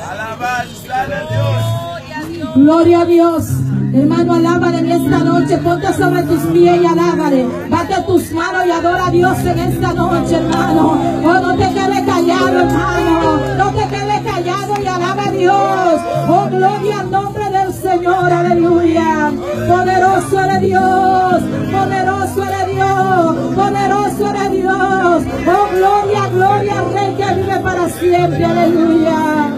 Alabanza de Dios. Gloria a Dios. Hermano, alábale en esta noche. Ponte sobre tus pies y alábale. Bate tus manos y adora a Dios en esta noche, hermano. Oh, no te quedes callado, hermano. No te quedes callado y alaba a Dios. Oh, gloria al nombre del Señor. Aleluya. Poderoso eres Dios. Poderoso eres Dios. Poderoso eres Dios. Oh, gloria, gloria al Rey que vive para siempre. Aleluya.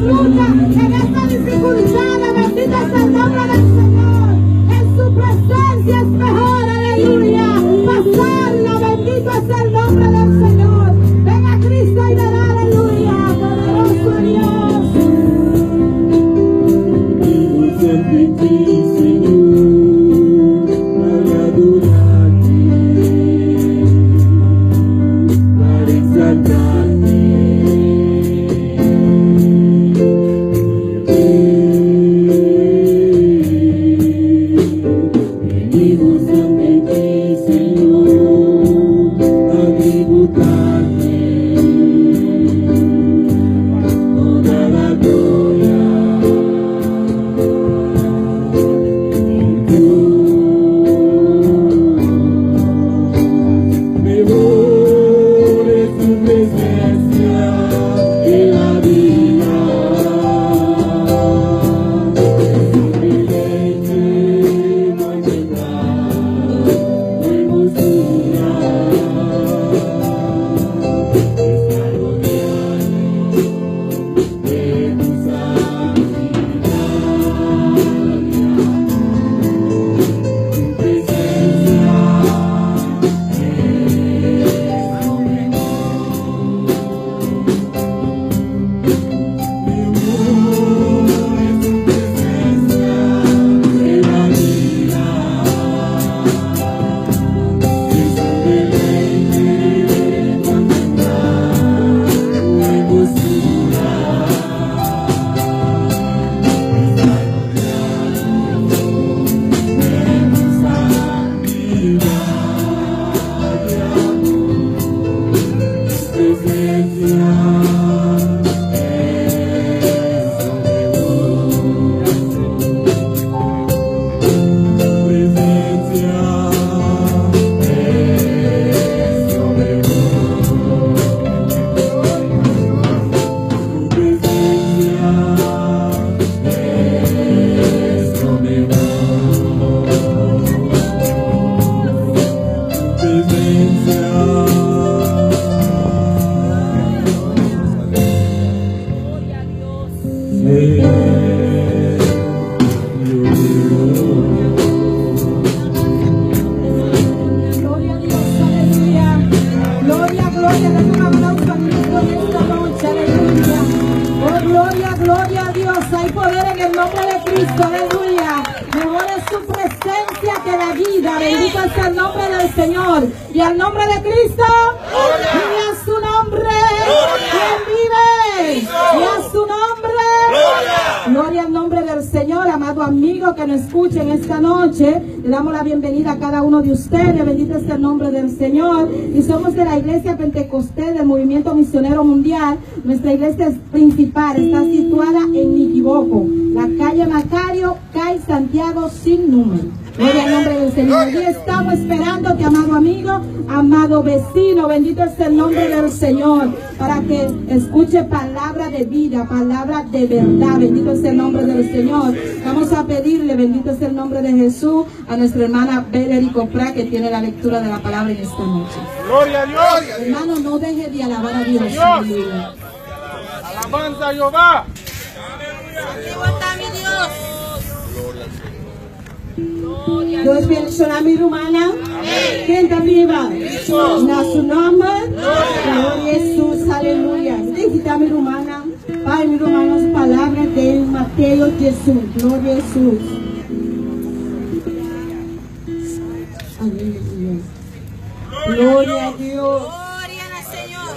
En esta dificultad, bendito es el nombre del Señor. Cristo, aleluya. Mejor es su presencia que la vida. Bendito es el nombre del Señor. Y al nombre de Cristo, y a su nombre, quien vive, y a su nombre. Gloria al nombre del Señor, amado amigo que nos escucha en esta noche. Le damos la bienvenida a cada uno de ustedes. Bendito es el nombre del Señor. Y somos de la Iglesia Pentecostés del Movimiento Misionero Mundial. Nuestra iglesia principal está situada en Niquiboco, la calle Macario, calle Santiago sin número. Gloria al nombre del Señor. Y estamos esperándote, amado amigo, amado vecino. Bendito es el nombre del Señor, para que escuche palabra de vida, palabra de verdad. Bendito es el nombre del Señor. Vamos a pedirle, bendito es el nombre de Jesús, a nuestra hermana Valerie Copra, que tiene la lectura de la palabra en esta noche. Gloria a Dios. Hermano, no deje de alabar a Dios. Aleluya. Alabanza a Jehová. Vivo está mi Dios. Dios bendiga a mi hermana. ¿Quién está viva? En su nombre. Gloria a Jesús, aleluya. Bendiga a mi hermana. Pai, mi hermana, palabras de Mateo Jesús. Gloria a Jesús. Aleluya. Gloria a Dios. Gloria al Señor.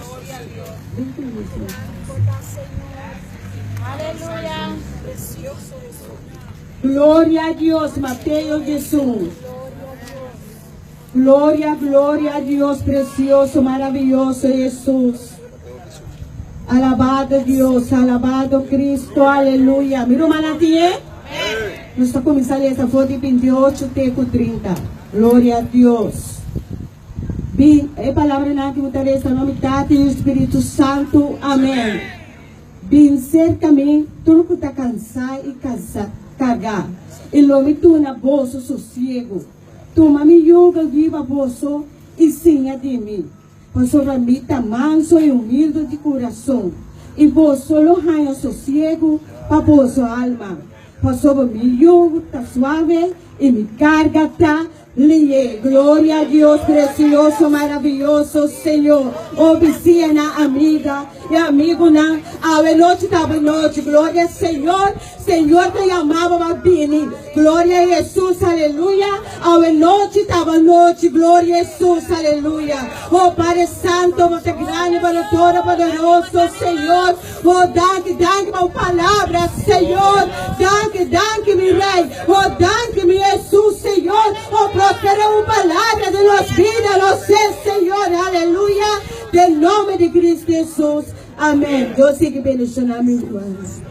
Aleluya. Precioso Jesús. Gloria a Dios, Mateo Jesús. Gloria, gloria a Dios, precioso, maravilloso Jesús. Alabado Dios, alabado Cristo, aleluya. Mira, hermana, ¿tiene? Nós estamos começando essa foto de 28, teco 30. Glória a Deus. Bem, é palavra na que muitas vezes nome Tati e o Espírito Santo. Amém. Bem, certamente, tudo que está cansado e carregar. E nome tu na bolsa sossego. Toma me yoga viva bolso e sinha de mim. Posso para mim tá manso e humilde de coração. E bolso lo raio sossego para bolso alma. Posso para mim yoga tá suave e me carga tá lié. Glória a Deus, precioso, maravilhoso Senhor. Obscena amiga e amigo na a noite estava noite. Glória ao Senhor. Senhor te amava Babini. Glória a Jesus, aleluia. A noite estava noite. Glória a Jesus, aleluia. Oh Pai Santo, você grande, todo poderoso Senhor. Oh, danke para a palavra, Senhor. Danke, meu Rei. Oh, danke, meu Jesus, Senhor. Oh, prospera uma palavra de nossa vida, você, Senhor, aleluia. Em nome de Cristo Jesus, amém. Deus siga bendicionando meus irmãos.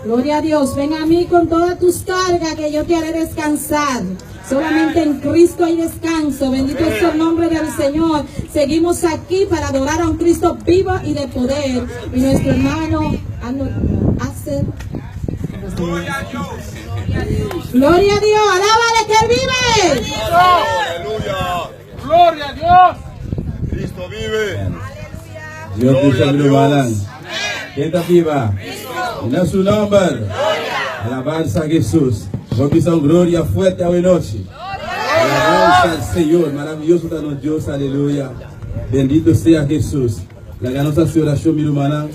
Gloria a Dios. Ven a mí con todas tus cargas que yo te haré descansar. Solamente en Cristo hay descanso. Bendito es el nombre del Señor. Seguimos aquí para adorar a un Cristo vivo y de poder. Y nuestro hermano hace. Gloria a Dios. Gloria a Dios. Alábale que Él vive. Aleluya. Gloria a Dios. Cristo vive. Dios te salve, ¿quién está viva? En su nombre. Alabanza a Jesús. Vamos a dar gloria fuerte a hoy noche. Alabanza al Señor. Maravilloso está nuestro Dios. Aleluya. Bendito sea Jesús. La ganosa oración, mi hermana.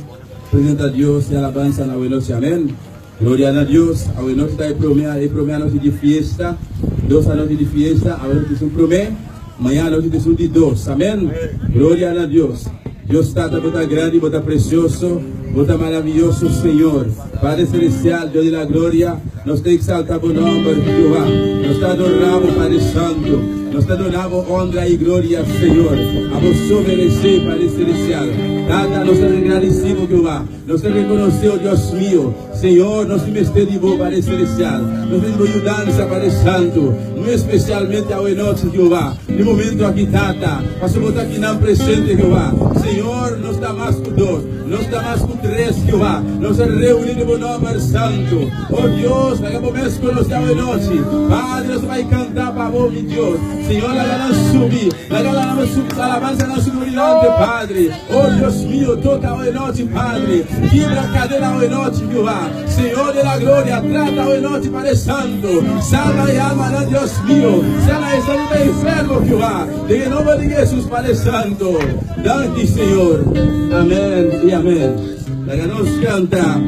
Presenta a Dios y alabanza a hoy noche. Amén. Gloria a Dios. A hoy noche está el promesa noche de fiesta. 2 a noche de fiesta. A hoy noche es un promesa. Mañana noche es un de 2. Amén. Gloria a Dios. Dios está grande, está precioso, está maravilloso, Señor. Padre Celestial, Dios de la gloria, nos te exaltamos nombre de Jehová. Nos te adoramos, Padre Santo. Nos te adoramos honra y gloria, Señor. A vos obedecer, Padre Celestial. Nada nos agradecemos, Jehová. Nos te reconocemos, Dios mío. Señor, nos te de vos, Padre Celestial. Nos te ayudanza, Padre Santo. Muy especialmente a hoy noche, Jehová. De momento aquí, Tata. Pasamos aquí en presente, Jehová. Señor, no está más con 2, no está más con 3, Jehová. Nos reunimos en nombre santo. Oh Dios, hagamos mes con los de hoy noche. Padre, nos va a cantar para vos, mi Dios. Señor, la gana subir, la gana alabanza en la seguridad, Padre. Oh Dios mío, toca hoy noche, Padre. Quiebra cadena hoy noche, Jehová. Señor de la gloria, trata hoy noche, Padre Santo. Salva y alma, ¿no, Dios mío. Sana y salud de enfermo, Jehová. En el nombre de Jesús, Padre Santo. Danke, Señor. Amén y amén. La que nos canta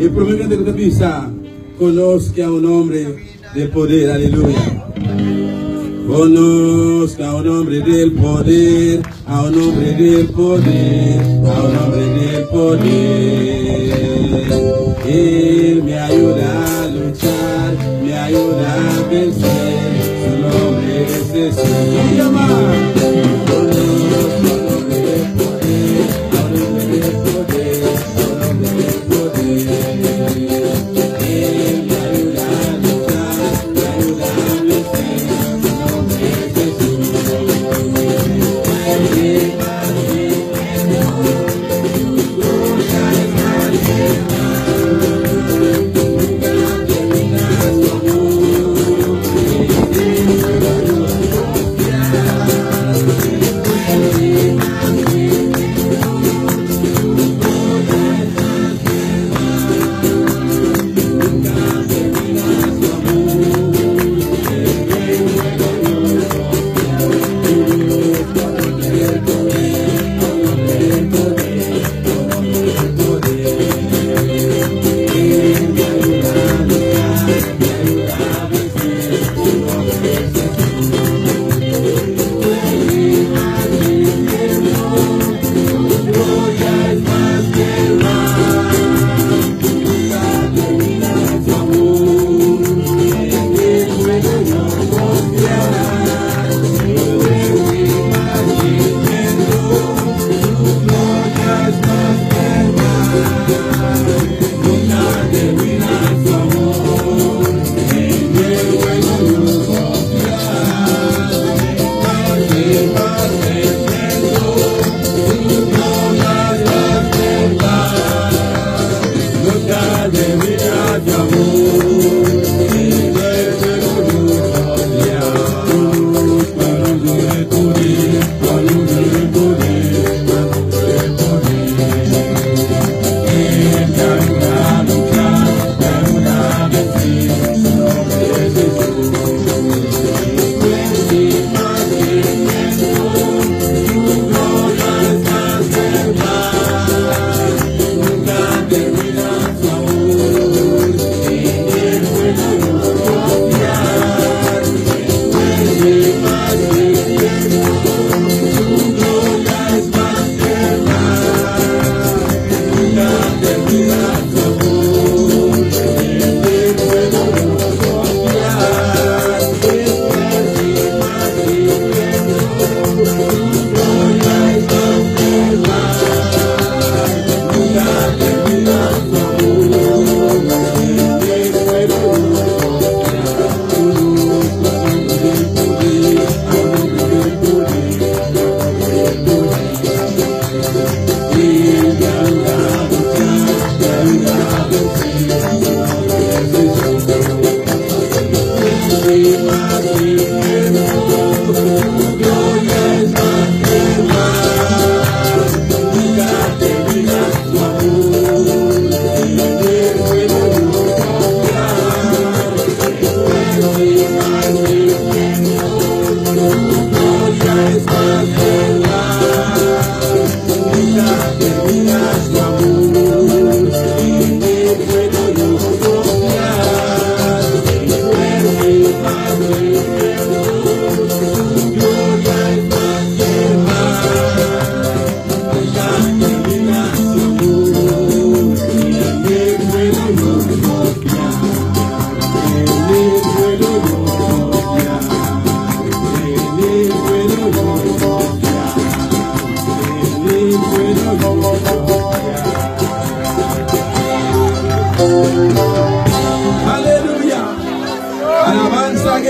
Y promete que te pisa, conozca a un hombre de poder, aleluya. Conozca a un hombre del poder, a un hombre del poder, a un hombre del poder. Él me ayuda a luchar, me ayuda a vencer, su nombre es Jesús.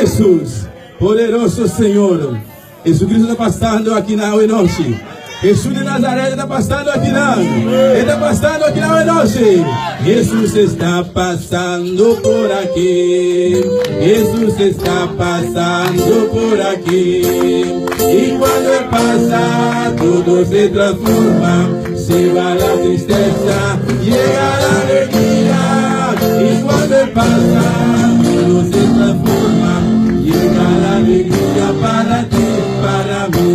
Jesús, poderoso Senhor. Jesucristo está passando aqui na noite. Jesus de Nazaré está passando aqui na. Ele está passando aqui na noite. Jesus está passando por aqui. Jesus está passando por aqui. E quando ele passa, tudo se transforma. Se vai a tristeza, chega a alegria. E quando ele passa, tudo se transforma. Llega la alegría para ti, para mí.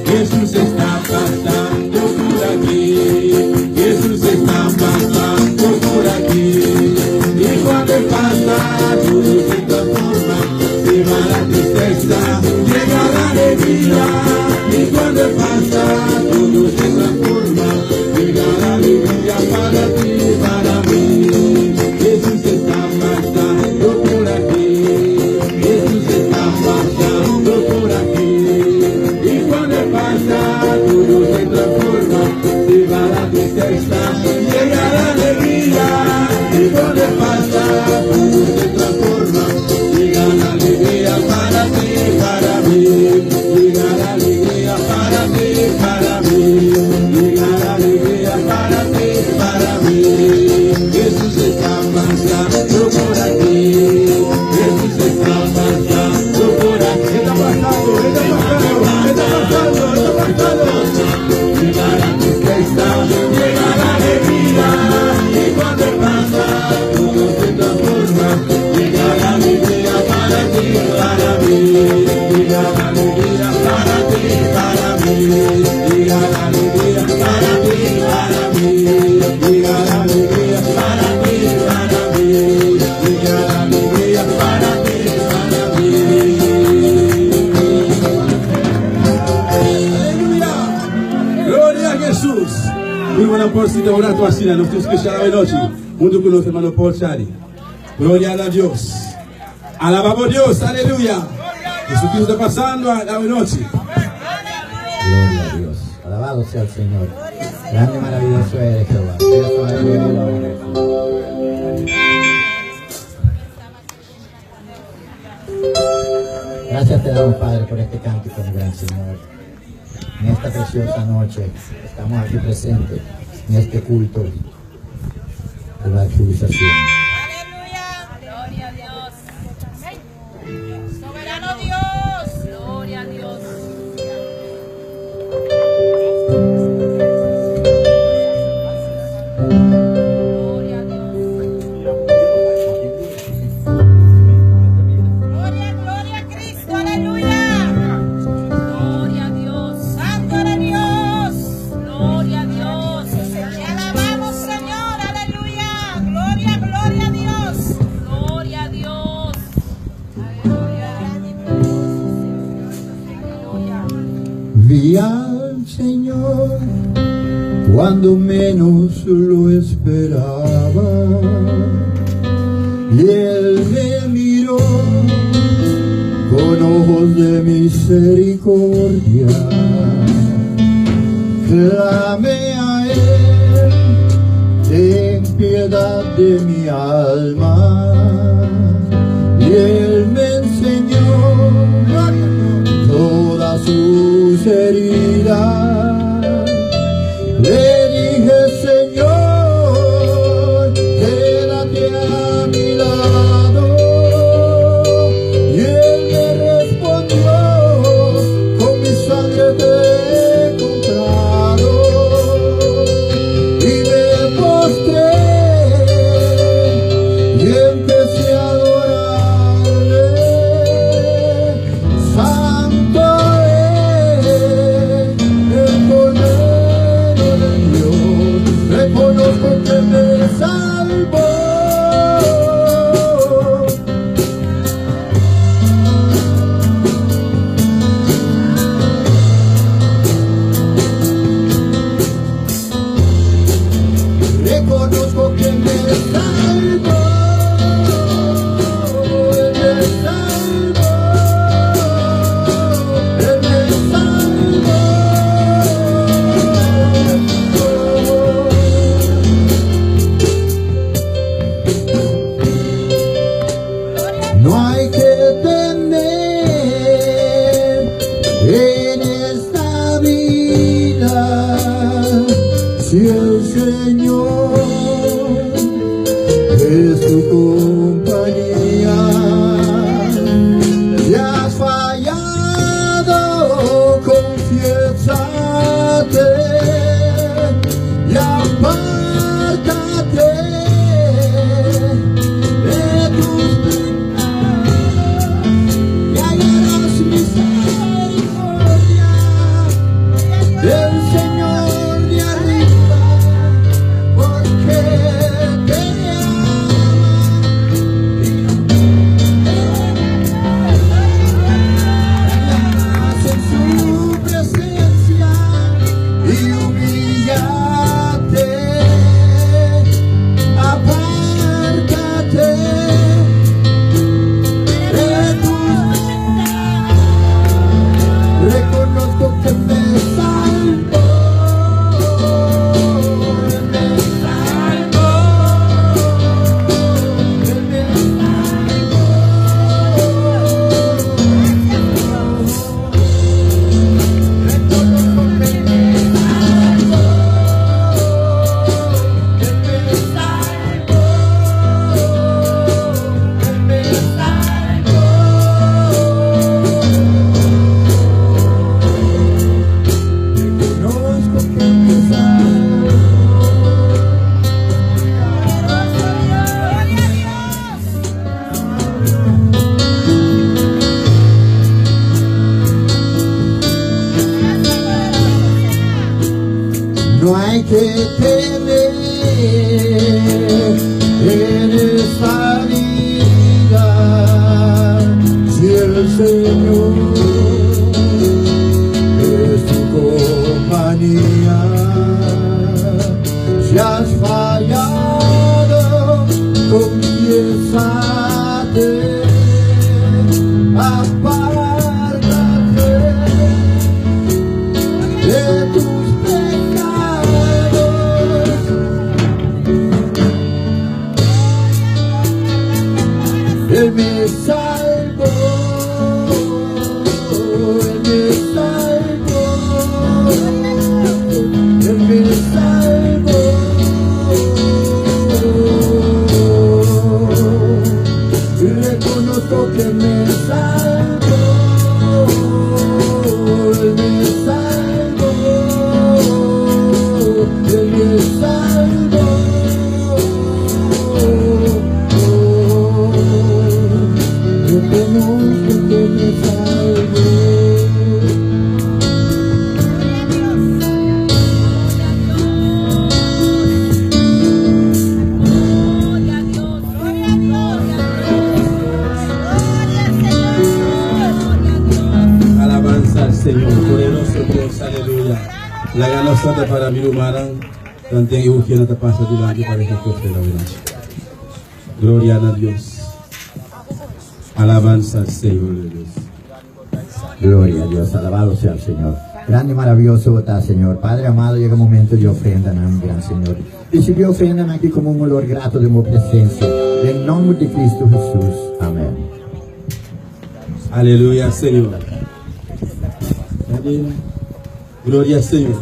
Jesús está pasando por aquí. Jesús está pasando por aquí. pasando por aquí. Jesús está pasando por aquí. Está pasando, está pasando, está pasando, está pasando. Llega la tristeza, llega la alegría. Y cuando pasa, todo se transforma. Llega la alegría para ti, para mí. Llega la alegría para ti, para mí. Llega la alegría para ti, para mí. Llega la alegría para ti, para mí. Llega la alegría para ti, para mí. Aleluia! Glória a Jesus! Irmão Paul, se demorar tua sina, nós temos que estar a noite. Junto com o nosso irmão Paul Chari. Glória a Deus. Alabamos a Deus, aleluya. Jesucristo está pasando a la noche. Gloria a Dios. Alabado sea el Señor. Grande y maravilloso eres, Jehová. Dios, la gloria y la honra. Gracias te damos, Padre, por este cántico, mi gran Señor. En esta preciosa noche estamos aquí presentes en este culto de la evangelización. Aleluya. Gloria a Dios. Soberano Dios. Gloria a Dios. Gloria a Dios. Gloria, gloria a Cristo. Aleluya. Gloria a Dios. Santo eres Dios. Gloria a Dios. Te alabamos, Señor. Aleluya. Gloria, gloria a Dios. Gloria a Dios. Aleluya. Vi al Señor cuando menos lo esperaba, y Él me miró con ojos de misericordia. Clamé a Él, ten piedad de mi alma, y Él me enseñó todas sus heridas. Le dije, Señor, quédate a mi lado, y Él me respondió, con mi sangre te he comprado, y me postré y empecé a adorarle. Santo es el Cordero de Dios, reconozco que me salvó. Reconozco que me salvó, Él me salvó, Él me salvó. No hay que temer en esta vida, si el Señor es tu compañía. Si has fallado, confiésate y apártate de tus pecados. que temer en esta vida, si el Señor es tu compañía. Si has fallado, confiésate, apártate de tus pecados. Él me salvó, Él me salvó, Él me salvó. Y reconozco que me salvó, Él me salvó, Él me salvó. Reconozco que me salvó. Alabanza al Señor, poderoso Dios, aleluya. La gana santa para mi humaran, tanto y ujien a tapasa delante para esta cosa de la vida. Gloria a Dios. Alabanza al Señor de Dios. Gloria a Dios, alabado sea el Señor. Grande y maravilloso está, Señor. Padre amado, llega el momento de ofrenda, mi gran Señor. Recibe ofrenda aquí como un olor grato de mi presencia. En nombre de Cristo Jesús. Amén. Aleluya, Señor. Gloria al Señor.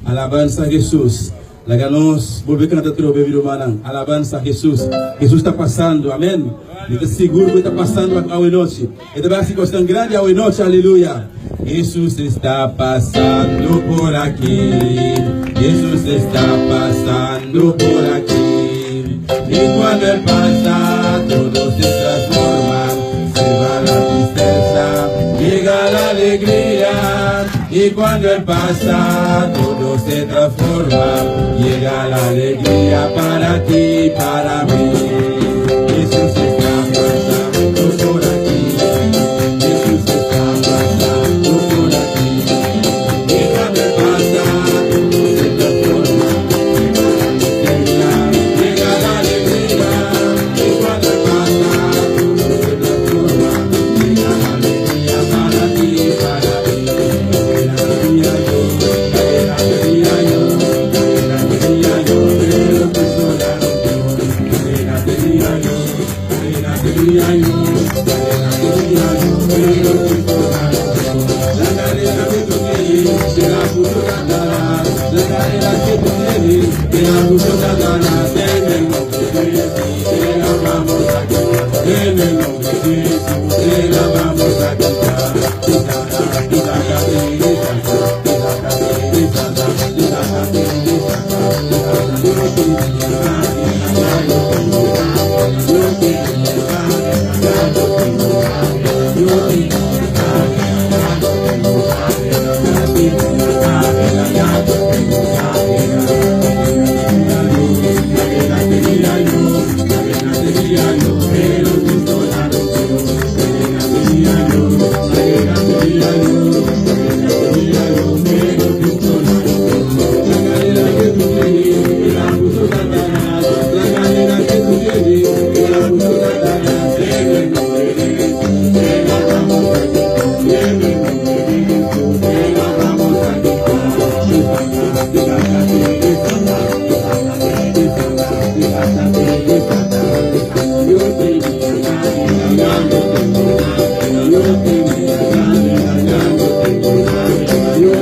Alabanza a Jesús. La ganos, volver a cantar otro bebé humano. Alabanza a Jesús. Jesús está pasando, amén. Está seguro que está pasando a hoy noche. Esta va a ser tan grande a hoy noche, aleluya. Jesús está pasando por aquí. Jesús está pasando por aquí. Y cuando Él pasa, todo se transforma. Se va la tristeza, llega la alegría. Y cuando Él pasa, todo se transforma. Llega la alegría para ti, para mí. Jesús está pasando por aquí. Jesús está pasando por aquí. Y cuando Él pasa, todo se transforma. Llega la alegría. Y cuando Él pasa, todo se transforma. Llega la alegría para ti, para mí. Yo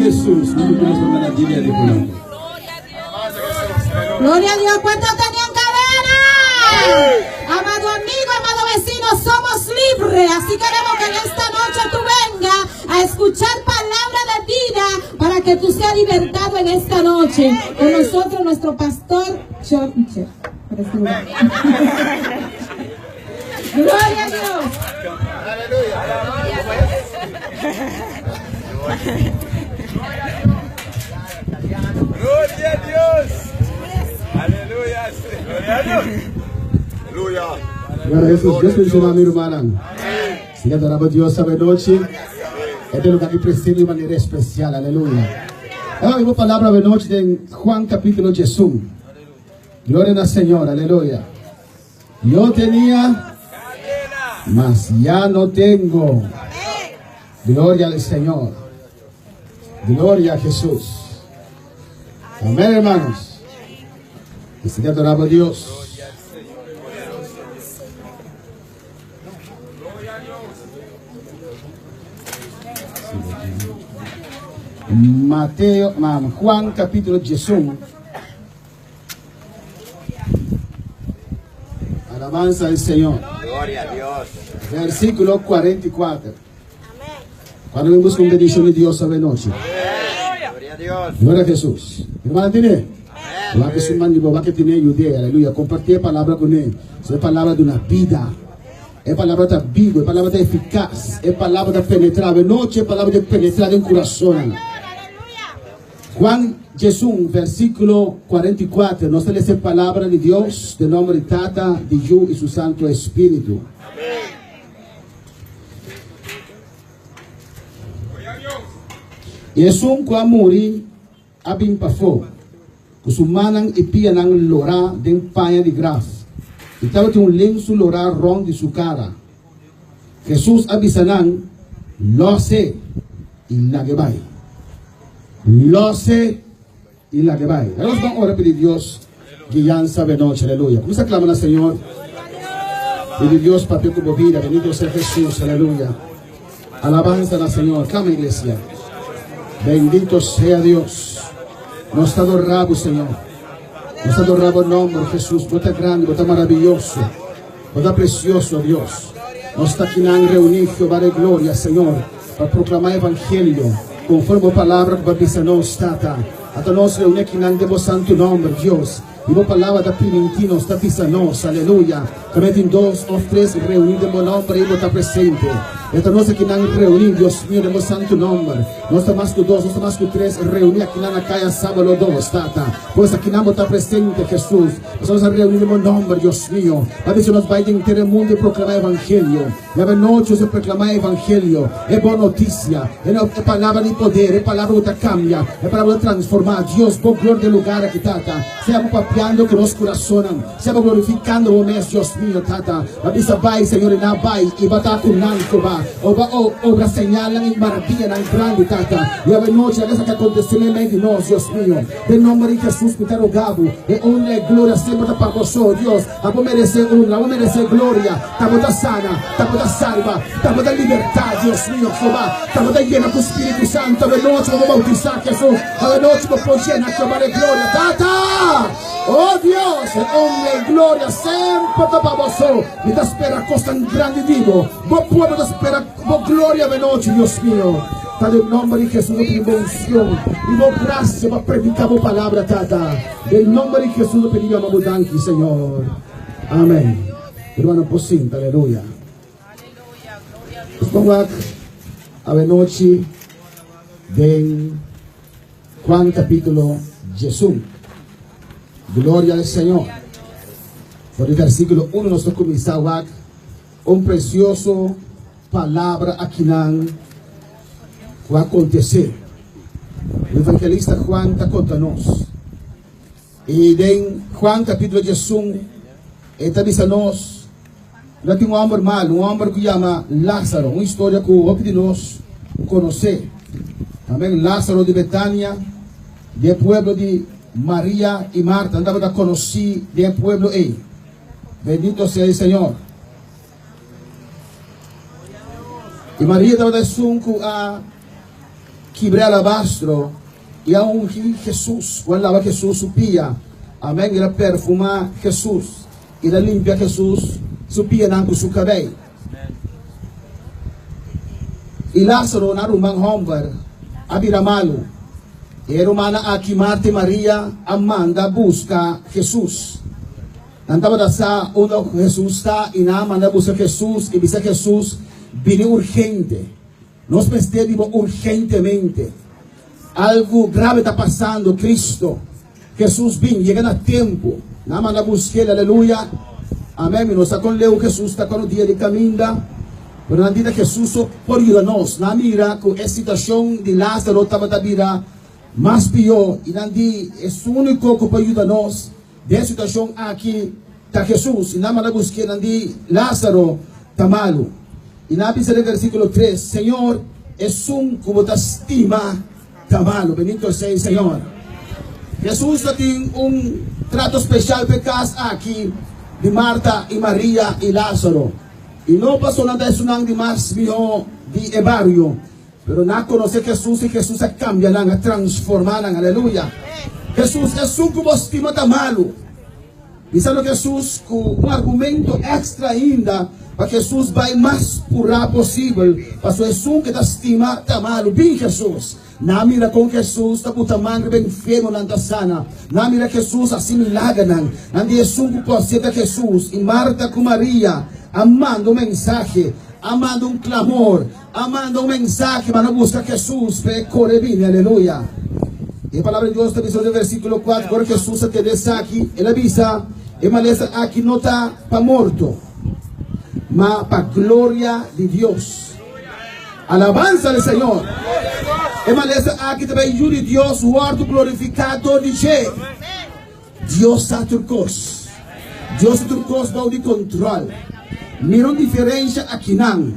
Jesús, gloria a Dios. ¿Cuántos tenían cadena? Amado amigo, amado vecino, somos libres. Así queremos que en esta noche tú vengas a escuchar palabra de vida para que tú seas libertado en esta noche. Con nosotros, nuestro pastor Chorche. Gloria a Dios. Gloria a Dios. Aleluya. Gloria a Dios. Aleluya. Glória a Jesus, Deus bendiga meu irmão. Se adorava Deus essa noite. É de lugar que precisa de maneira especial, aleluia. Eu vou falar para a noite em Juan capítulo 1. Glória ao Senhor, aleluia. Eu tinha, mas já não tenho. Glória ao Senhor. Glória a Jesus. Amém, hermanos. Que se adorava a Deus. Juan capítulo 1. Alabanza al Señor. Gloria a Dios. Versículo 44. Cuando vemos con bendición de Dios esta noche. Gloria a Dios. Gloria a Jesús. Hermano, ¿tiene? Va que su mano va que tiene ayuda. Aleluya. Compartir palabra con él. Es palabra de una vida. Es palabra de vivo. Es palabra de eficaz. Es palabra de penetrar. Noche es palabra de penetrar en corazón. Juan 1, versículo 44, nos lee esa palabra de Dios, de nombre de Tata, de Hijo y su Santo Espíritu. Yesus kwa muri abim pafo, kusumanang ipianang lora den paya de graça. E tava tem lenço lora rong de sua cara. Jesus abisanang lose e lagebai. Lose y la que vaya. Vamos a orar pedir Dios guianza de noche, aleluya. ¿Cómo se aclaman al Señor? Pedir Dios para tu vida, bendito sea Jesús, aleluya. Alabanza al Señor, clama iglesia. Bendito sea Dios. Nos adoramos, Señor. Nos adoramos el nombre de Jesús. Vos estás grande, vos estás maravilloso. Vos estás precioso, Dios. Nos está aquí reunido, Jehová de gloria, Señor, para proclamar el evangelio. Conforme a palavra que babisanos tata. Até nós reunir aqui na Deus santo nome, Deus. E a palavra da Pimentina está pisanos, aleluia. Também tem 2 ou 3 reunidos em meu nome, Ele está presente. Então nós aqui na reunir, Deus meu, em meu santo nome. Nós estamos mais que 2, nós estamos mais que 3 reunir aqui na caia sábado 2, tata. Pois aqui não está presente, Jesus. Nós vamos reunir em meu nome, Deus meu. A ver se nós vamos inteiro o mundo e proclamar o evangelho. E a noite se proclamar o evangelho. É boa notícia. É palavra de poder, é palavra que cambia, é palavra de transformar. Deus, por glória do lugar aqui, tata. Seamos papiando que nos corazonan. Seamos glorificando o mes, Deus meu, tata. A bisa vai, Senhor, e na vai. E batar com nanco, va. Obra señalan y maravillan grande, tata. Y a ver noche, a veces que aconteceu en medio de nós, Dios mío. De nombre de Jesús, que te rogamos. E honra y gloria siempre para vosotros, Dios. Vamos a merecer honra, vamos a merecer gloria. Estamos da sana, estamos da salva, estamos da libertad, Dios mío, Jehová. Estamos da llena con Espíritu Santo. A ver noche, vamos a bautizar, Jesús. A ver noche, vamos a llenar, Jehová de gloria, tata. Oh Dios, honra y gloria siempre para vosotros. Y te espera cosa tan grande, digo. Vos pueblo te espera, vos gloria de noche, Dios mío. Está en nombre de Jesús, de unción. Y vos gracias para predicar vos palabra, tata. En nombre de Jesús, te pedimos abundancia, Señor. Amén. Hermano, posinta, aleluya. Vamos a ver noche de Juan capítulo 1. Gloria al Señor. Por el versículo 1 nos comienza un precioso palabra aquí va a acontecer. El evangelista Juan está contando-nos. E em Juan capítulo 1, ele diz-nos que tem um homem malo, um homem que chama Lázaro, uma história que o de nós conhecer. Também Lázaro de Betânia, do pueblo de Maria e Marta, andava a conhecer do pueblo aí. Bendito seja o Senhor. E Maria estava junto a quebrar alabastro. E a ungir Jesus, quando lava Jesus supia, amém, ela perfuma Jesus, ela limpia Jesus, supia na seu cabelo. E Lázaro na rumang hombar, abira malo, e rumana aqui Marta e Maria, amanda busca Jesus. Nantava da sa, onde Jesus está, e na amanda busca Jesus, e bisa Jesus, vine urgente, nós precisamos urgentemente. Algo grave está passando, Cristo. Jesus vem, chega a tempo. Na manda busquei, aleluia. Amém. Nós está com Leo, Jesus está com o dia de caminho. Pero na vida Jesus por ajudar-nos. Na mira, com a situação de Lázaro estava da vida mais pior. E na dia, é o único que pode ajudar-nos. De situação aqui, está Jesus. E na manda busquei, na dia, Lázaro está malo. E na bisa do versículo 3, Senhor, é que você estima. Malo, bendito seja o Senhor. Jesus tem trato especial para casa aqui de Marta e Maria e Lázaro. E não passou nada isso não de mais melhor de barrio. Pero não conhece Jesus e Jesus a cambia, a transformar, aleluia. Jesus é que você estima malo. E sabe Jesus com argumento extra ainda para que Jesus vai mais pura possível. Para Jesus que estima malo. Bem Jesus. Na mira com Jesus, está puta mãe bem enfermo na sana. Na mira Jesus assim milagre não. Ande Jesus por Jesus e Marta com Maria, amando mensagem, amando clamor, amando mensagem para buscar Jesus para correr bem, aleluia. E a palavra de Deus está dizendo no versículo 4, porque Jesus te deixa aqui, ele avisa, e maleza aqui não está para morto, mas para glória de Deus. Alabanza al Señor. E maleza aqui também jure Deus, o ordo glorificado de Che. Deus está turcos. Deus está turcos vai de controle. Não diferença aqui não.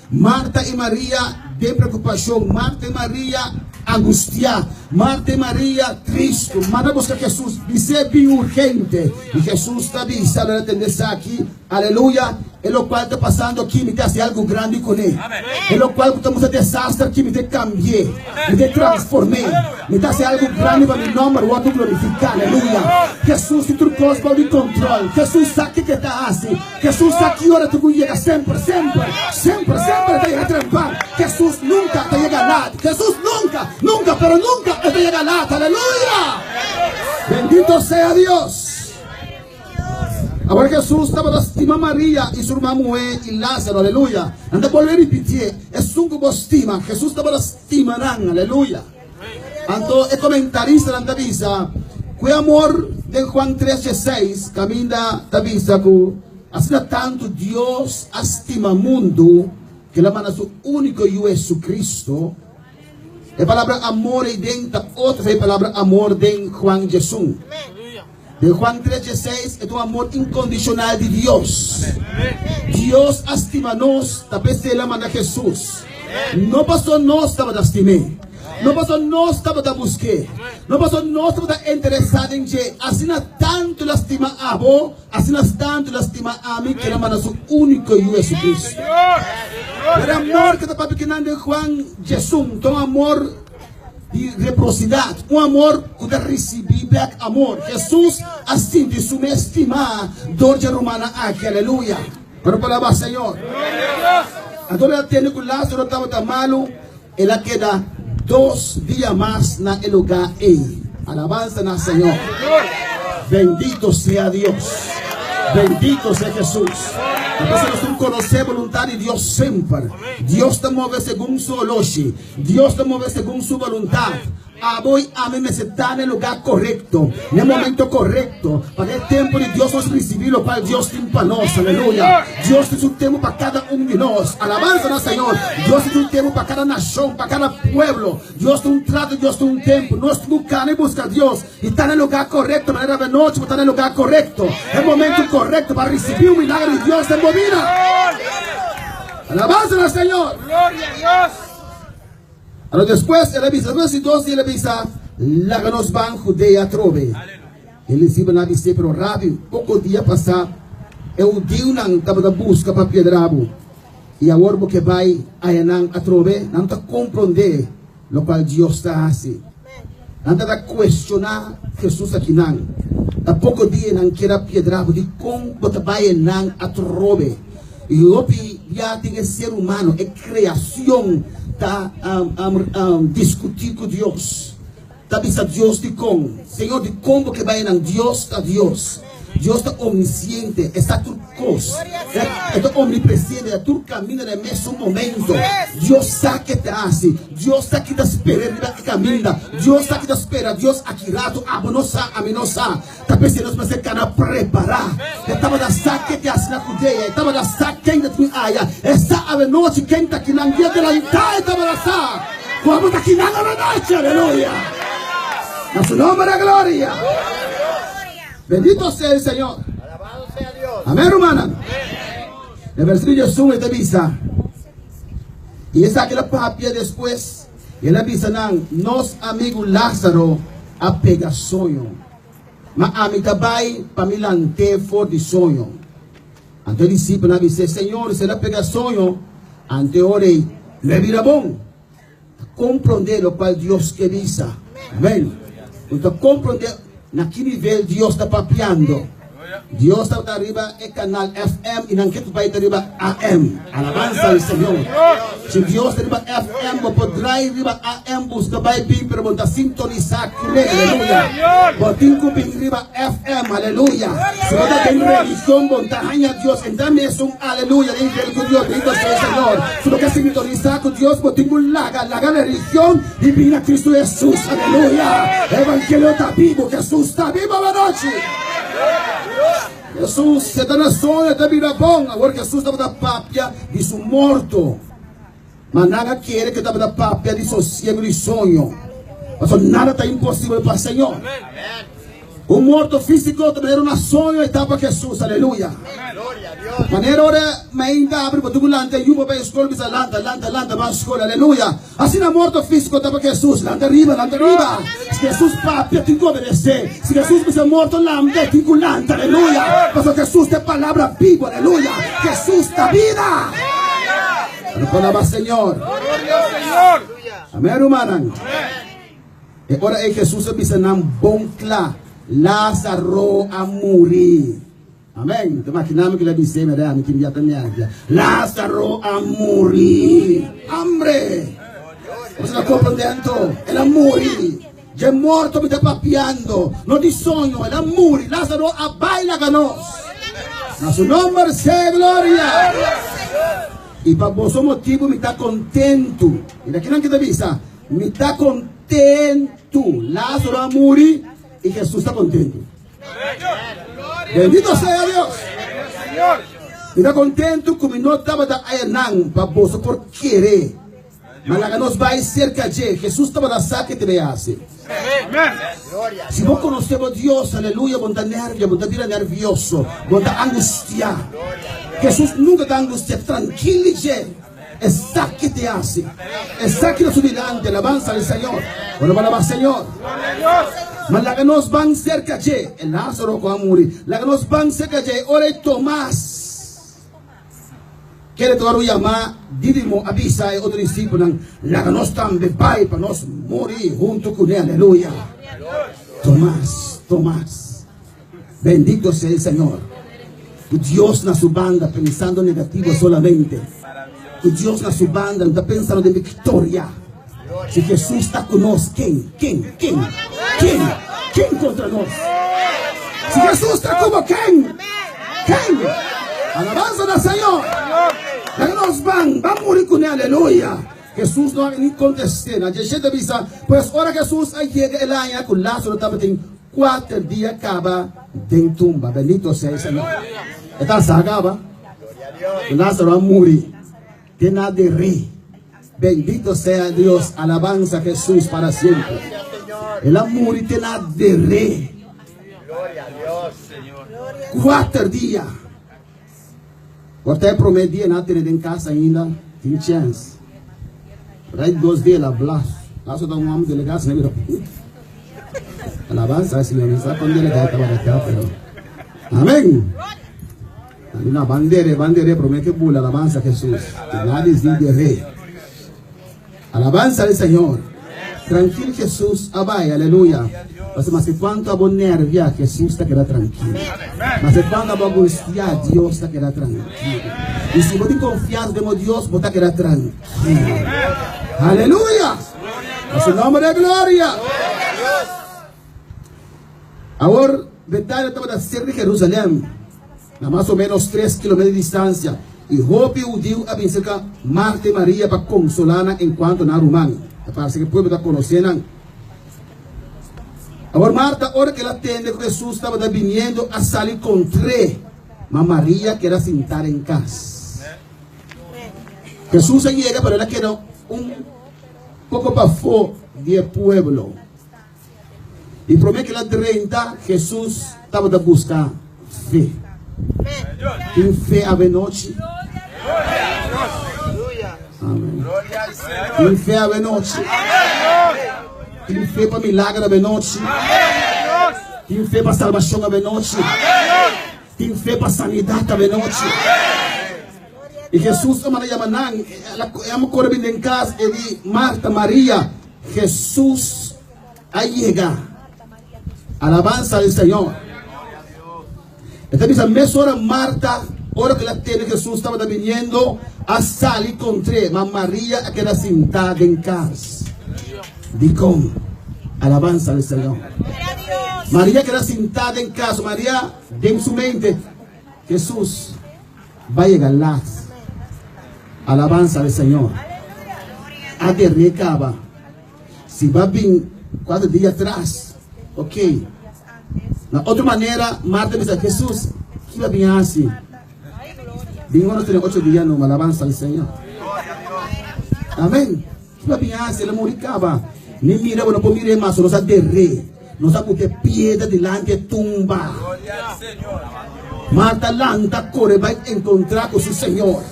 Marta e Maria de preocupação. Marta e Maria angustia. Marta e Maria triste. Manda buscar Jesus. Dice bem urgente. E Jesus está dizendo atender aqui. Aleluia. E lo qual está passando aqui, me hace algo grande com ele. E lo qual estamos a desastre aqui, me cambié, me transformei. Me hace algo grande para o nome, o outro glorificar, aleluia. Jesus se trocou para o controle. Jesus sabe o que está assim. Jesus sabe que hora tu chega sempre, sempre, sempre, sempre te chega a trampar. Jesus nunca te chega nada. Jesus nunca, nunca, pero nunca te chega nada, aleluia. Bendito seja Deus. Agora Jesus estava estima Maria e sua irmã Moé e Lázaro, aleluia. Anda por repetir, é sungo bostima. Jesus estava estima, aleluia. Então, é comentarista da avisa, que o amor de Juan 3:6, caminha da avisa que assim tanto Deus estima o mundo que ele manda seu único Jesus Cristo. A palavra amor é dentro outra, é a palavra amor de Juan Jesus. De Juan 3:6 é o amor incondicional de Deus. Deus estima-nos, também se ele manda Jesus. Não passou nós estava a estimar. Não passou nós estava a buscar. Não passou nós estava interessado em que assim tanto ele estima a vós, assim tanto ele estima a mim, que ele manda seu único Jesus Cristo. O amor que está pequenando de Juan Jesus, então amor de reciprocidade, amor que dá receber amor. Jesus assim de subestimar dor de romana aqui, aleluia. Para palavra Senhor. Então ela tem que Lázaro estava malo, ela queda 2 dias mais na lugar aí. Alabanza na Senhor. Bendito seja Deus. Bendito seja Jesus. Nós não conhecemos a vontade de Deus sempre. Deus te move segundo sua lógica. Deus te move segundo sua vontade. voy a mí me está en el lugar correcto, en el momento correcto, para el tiempo de Dios nos recibir lo cual Dios tiene para nosotros, aleluya. Dios tiene un tiempo para cada uno de nosotros, alabanza al Señor. Dios tiene un tiempo para cada nación, para cada pueblo. Dios tiene un trato, Dios tiene un tiempo. Nos buscan y busca a Dios y está en el lugar correcto, manera de noche, está en el lugar correcto, el momento correcto para recibir un milagro de Dios en vida. Alabanza al Señor. Gloria a Dios. Allora después él avisa, después él avisa, la que nos van Judea trove. Ele disse na bise pero rápido, pouco dia passar, eu digo não estava da busca para Piedrabo. E agora porque vai aí não a trove, não está compreender o qual Deus está assim. Não está questionar Jesus aqui não. Há pouco dia não quer Piedrabo de como você vai não a trove. E hoje já tem ser humano, é criação. Está discutir com Deus. Está bisa Deus de como. Senhor, de como que vai em Deus está Deus. Deus está omnisciente, está tudo coisa. Está omnipresente, está tudo caminha no mesmo momento. Deus sabe que está assim. Deus está aqui da espera, que caminha. Deus está aqui da espera. Deus aqui rato, abonosa, aminosa. Está pensando para ser cara preparar. Estava da saque que assim na cudeia. Estava da saque quem da tua aia. Essa a noite quem está aqui na guia de la entrada. Estava da saque. Como está aqui na noite, aleluia. A su nombre la gloria. Bendito sea el Señor. Alabado sea Dios. Amén, hermana. El versículo Jesús te avisa. Y esa que la papia después. Y él avisa, nos amigo Lázaro a pega sonho. Ma a mi tabay pamilante for de sonho. Ante el discípulo avisa, Señor, se la pega sonho. Ante orei, le vira bom. Compreender lo cual Dios que avisa. Amén. Então compreender naquele nível Deus está papiando. Deus está arriba é canal FM e não quer que vai arriba AM. Alabança ao Senhor. Se Deus está arriba FM, você poderá ir arriba AM, busca vai vir para você sintonizar com ele. Aleluia. Você tem que ir arriba FM. Aleluia. Se você tem religião, você hanya Deus. Então mesmo, aleluia. Em religião, Deus, bendito seja o Senhor. Se você quer sintonizar com Deus, você tem que largar a religião e vir a Cristo Jesus. Aleluia. O Evangelho está vivo. Jesus está vivo a noite. Jesus se está na sonha, está vira bom. Agora Jesus estava da papia de seu morto. Mas nada quer que estava da papia de sossego de sonho. Mas nada está impossível para o Senhor. O morto físico também era um sonho e estava Jesus. Aleluia. Gloria a Dios. Maneira ora ainda abre para tu lanta e uma para a escola bisa lanta para a escola. Aleluia. Assim na morto físico estava Jesus. Lanta arriba. Se Jesus papia tem que obedecer. Se Jesus bisa morto lanta tem que lanta. Aleluia. Porque Jesus tem palavra viva. Aleluia. Jesus está vida. A palavra Senhor. Amém, hermano. E ora é Jesus bisa nam bom claro. Lázaro a morir. Amém. Então, maquinamos que ele disse, Lázaro a morir. Hambre. Você está compreendendo? Ele a morir. Já morto me está papiando. Não de sonho, ele a morir. Lázaro a baila ganos. Na seu nome seja glória. E para você motivo me está contento. E daqui não que te avisa. Me está contento. Lázaro a morir. Y Jesús está contento. Bendito sea Dios. Está contento como no estaba da ayanang para vos por querer. Mas nos vai cerca de Jesús estaba da saque te vease. Si vos conocemos Dios, aleluya, vos está nervioso, vos está nervioso, vos está angustiado. Jesús nunca está angustiado, tranquilo. Está que te hace. Está que nos delante, alabanza al Señor. Bueno, para el Señor. Mas la que nos van cerca de el Lázaro va a morir. La que nos van cerca de ora Tomás. Quiere tomar un llamado, Dídimo avisa a otro discípulo. La que nos también va para nos morir junto con él. Aleluya. Tomás. Bendito sea el Señor. Dios na su banda pensando negativo solamente. Dios na su banda no está pensando de victoria. Si Jesús está con nosotros, ¿quién contra nosotros? Si Jesús está como ¿quién? Alabanza al Señor. Nos van a morir con él, aleluya. Jesús no ni contesté. Pues ahora Jesús llega el año con Lázaro estaba en 4 días acaba de tumba. Bendito sea el Señor. Esta sagaba. Lázaro murió. Que nada de rey. Bendito sea Dios. Alabanza a Jesús para siempre. El amor y nada de rey. Gloria a Dios. 4 días. Você prometia não ter em casa ainda, tem chance. Right 2 dias lá, blá. Lá só dá homem delegado, né, meu? Alabança, Senhor, não sabe quando delegado estava aqui, pero. Amém. Ali na bandeira, promete que bula, alabança a Jesus. Nada existe de rei. Alabança ao Senhor. Tranquilo, Jesus, abai, aleluia. Mas quanto a bom nervia, Jesus está querendo tranquilo. Mas quando a bom angustia, Deus está querendo tranquilo. E se você confiar em Deus, você está querendo tranquilo. Aleluia! Mas em nome de glória. Agora, Betânia estava na cerca de Jerusalém, a mais ou menos 3 km de distância. E Hope Udil a cerca Marta e Maria para consolar enquanto na Romana. Parece que o povo está conhecendo. Agora Marta, hora que ela atende que Jesus estava vindo a sair com 3, mas Maria queria sentar em casa. Jesus chega, mas ela queria pouco para fora do pueblo. E promete que ela 30, Jesus estava a buscar fé. Tem fé a noite. Amém. Tem fé a noite. Tem fé para milagre a noite. Tem fé para salvação a noite. Tem fé para sanidade a noite. E Jesus, ela corre em casa e diz, Marta, Maria, Jesus a llegar. Alabanza ao Senhor. Então diz a mesma hora Marta, hora que ela teve Jesus estava vindo a sair com 3, mas Maria queda sentada em casa. Digo, alabanza ao Senhor. Maria queda sentada em casa. Maria, em sua mente, Jesus vai chegar lá. Alabanza ao Senhor. A de recaba. Se vai vir 4 dias atrás, ok. Na outra maneira, Marta diz a Jesus, que vai vir assim? Bingo não tem 8 dias no alabanza ao Senhor. Amém. Que vai vir assim, ela moricava. Nem mira, não pode mirar mais, não sabe de rei. Não sabe ter piedra delante de tumba. Marta lanta, corre, vai encontrar com seu Senhor.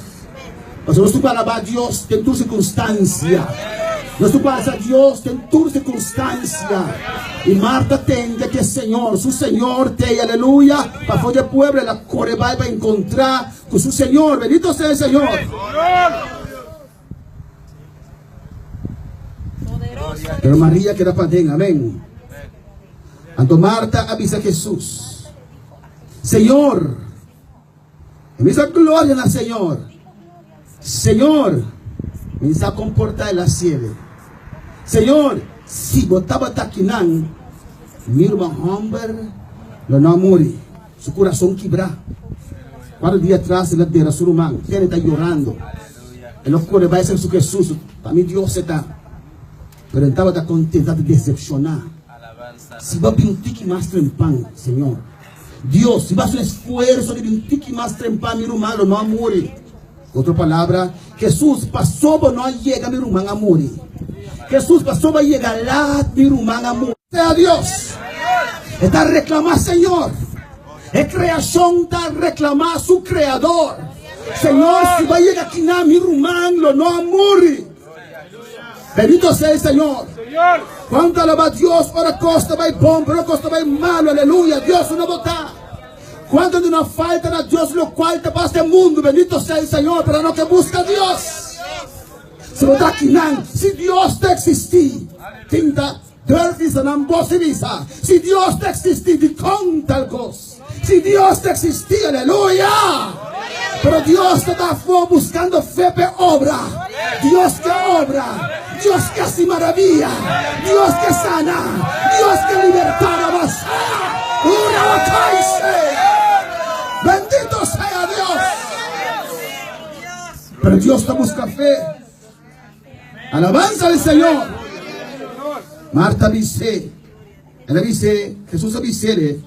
Mas nós tu para a Deus, tem tua circunstância. Nós tu para a Deus, tem tua circunstância. E Marta entende que Senhor, seu Senhor tem, aleluia. Para fazer pueblo, ela corre, vai para encontrar com seu Senhor. Bendito seja o Senhor. Pero Maria queda para dentro, amém. Então Marta avisa a Jesus: Senhor, me dá glória na Senhor. Senhor, me dá comportar la cielo. Senhor, se botava aqui não, meu irmão Humber, não morre, seu coração quebra. 4 dias atrás, ela dera seu irmão, ele está chorando. Ele corre, vai ser su Jesus, para mim Deus está. Pero estava contente de decepcionar. Se vai vir um tique mais trempão, Senhor. Deus, se vai fazer um esforço de um tique mais trempão, meu irmão não morre. Outra palavra, Jesus passou para não chegar, meu irmão, a morrer. Jesus passou para chegar lá, meu irmão, a morrer. Sea Deus. Está a reclamar, Senhor. A criação está a reclamar seu Criador. Senhor, se vai chegar aqui, meu irmão, não morre. Bendito sea el Señor. Cuánto alaba a Dios, ora costa vai bom, pero costa vai malo, aleluya. Dios no vota. Cuánto de una falta a Dios, lo cual te pasa el mundo. Bendito sea el Señor, pero no que busca a Dios. Se lo da aquí, si Dios te existir, tinta, dörfisa, nambosivisa. Si Dios te existir, di conta el gos. Si Dios te existir, aleluya. Pero Dios te da fuego buscando fe pe obra. Dios que obra. Dios que hace maravilla. Dios que sana. Dios que libertará. Bendito sea Dios. Pero Dios te busca fe. Alabanza al Señor. Marta dice, ella dice, Jesús dice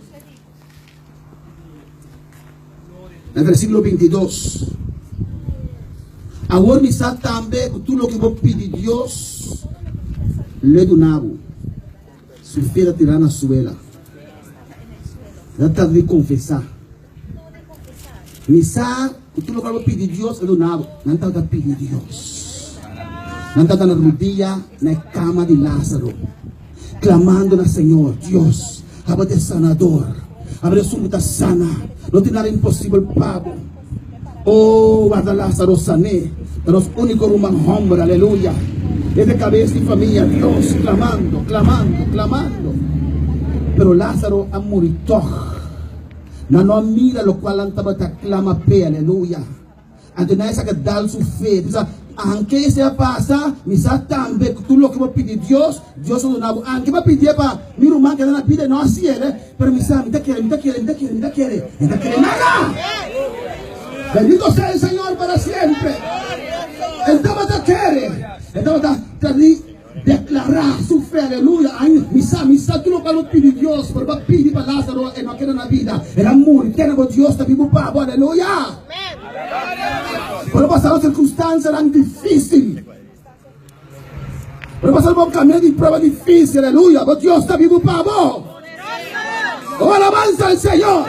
en el versículo 22, ahora misa también tú lo que vos pide Dios le donavo su fiera tirana su vela trata de confesar misa tú lo que vos pide Dios le donavo no trata de pedir Dios no trata de rodilla en la cama de Lázaro clamando al Señor Dios háblate sanador abre su muta sana no tiene nada imposible pago oh guarda Lázaro sané de los únicos humanos hombres aleluya es de cabeza y familia Dios clamando pero Lázaro ha muerto no mira lo cual antaba te clama pe aleluya ante nadie saca dar su fe aunque se pasa misa también tú lo que va a pedir Dios no aunque va a pedir para mi rumán que no pide no así pero misa me quiere nada bendito sea el Señor para siempre entonces te quiere entonces te declarar su fe aleluya misa tú lo que va a pedir Dios pero va a pedir para Lázaro y no quiere una vida el amor tiene con Dios te vivo pavo aleluya. Puede pasar circunstancias tan difíciles. Puede pasar por un camino de prueba difícil, aleluya. Pero Dios está vivo para vos. Oh, alabanza al Señor.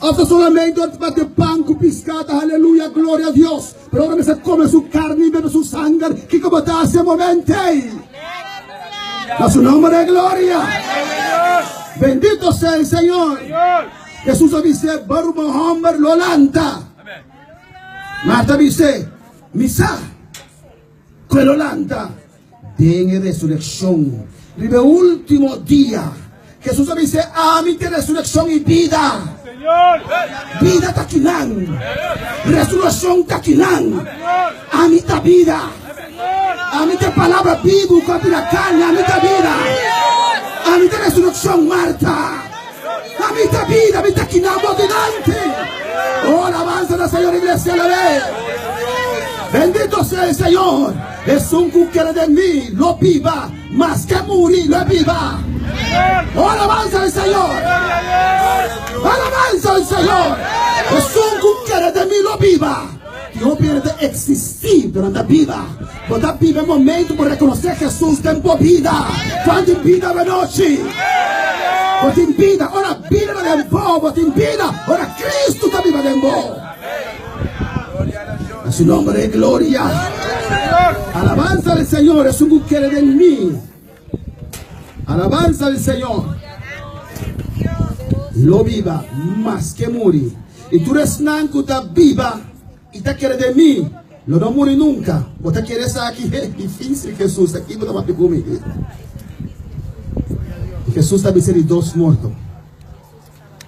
Hasta solamente bate pan con piscata, aleluya, gloria a Dios. Pero ahora se come su carne y bebe su sangre. Que como está hace momento. A su nombre de gloria. Bendito sea el Señor. Jesús dice, Baruch hombre lo lanta. Marta dice, misa, quello lanta, den resurrección. El último día, Jesús dice, amite resurrección y vida. Vida taquinan, resurrección taquinan, amita vida, amita palabra bíblica para carne, amita vida, amita resurrección Marta. Amita vida, amita quinamo delante. Oh, alabanza del Señor, iglesia, la ve. Bendito sea el Señor. Es un cuquero de mí, lo viva. Más que morir, lo viva. Oh, alabanza del Señor. Alabanza del Señor. Es un cuquero de mí, lo viva. Dios pierde existir durante la vida. Cuando vive el momento para reconocer Jesús tiempo vida. Cuando vida la noche. Cuando vida, ora vida de vos. Cuando vida, ora Cristo está viva de vos. A su nombre de gloria. Alabanza del Señor es un buquere de mí. Alabanza del Señor. Lo viva más que morir. Y tú eres nanco está viva. Y te quiere de mí, lo no muere nunca. Vos te quieres aquí, es difícil Jesús, aquí no va a pegar. Jesús está diciendo dos muertos.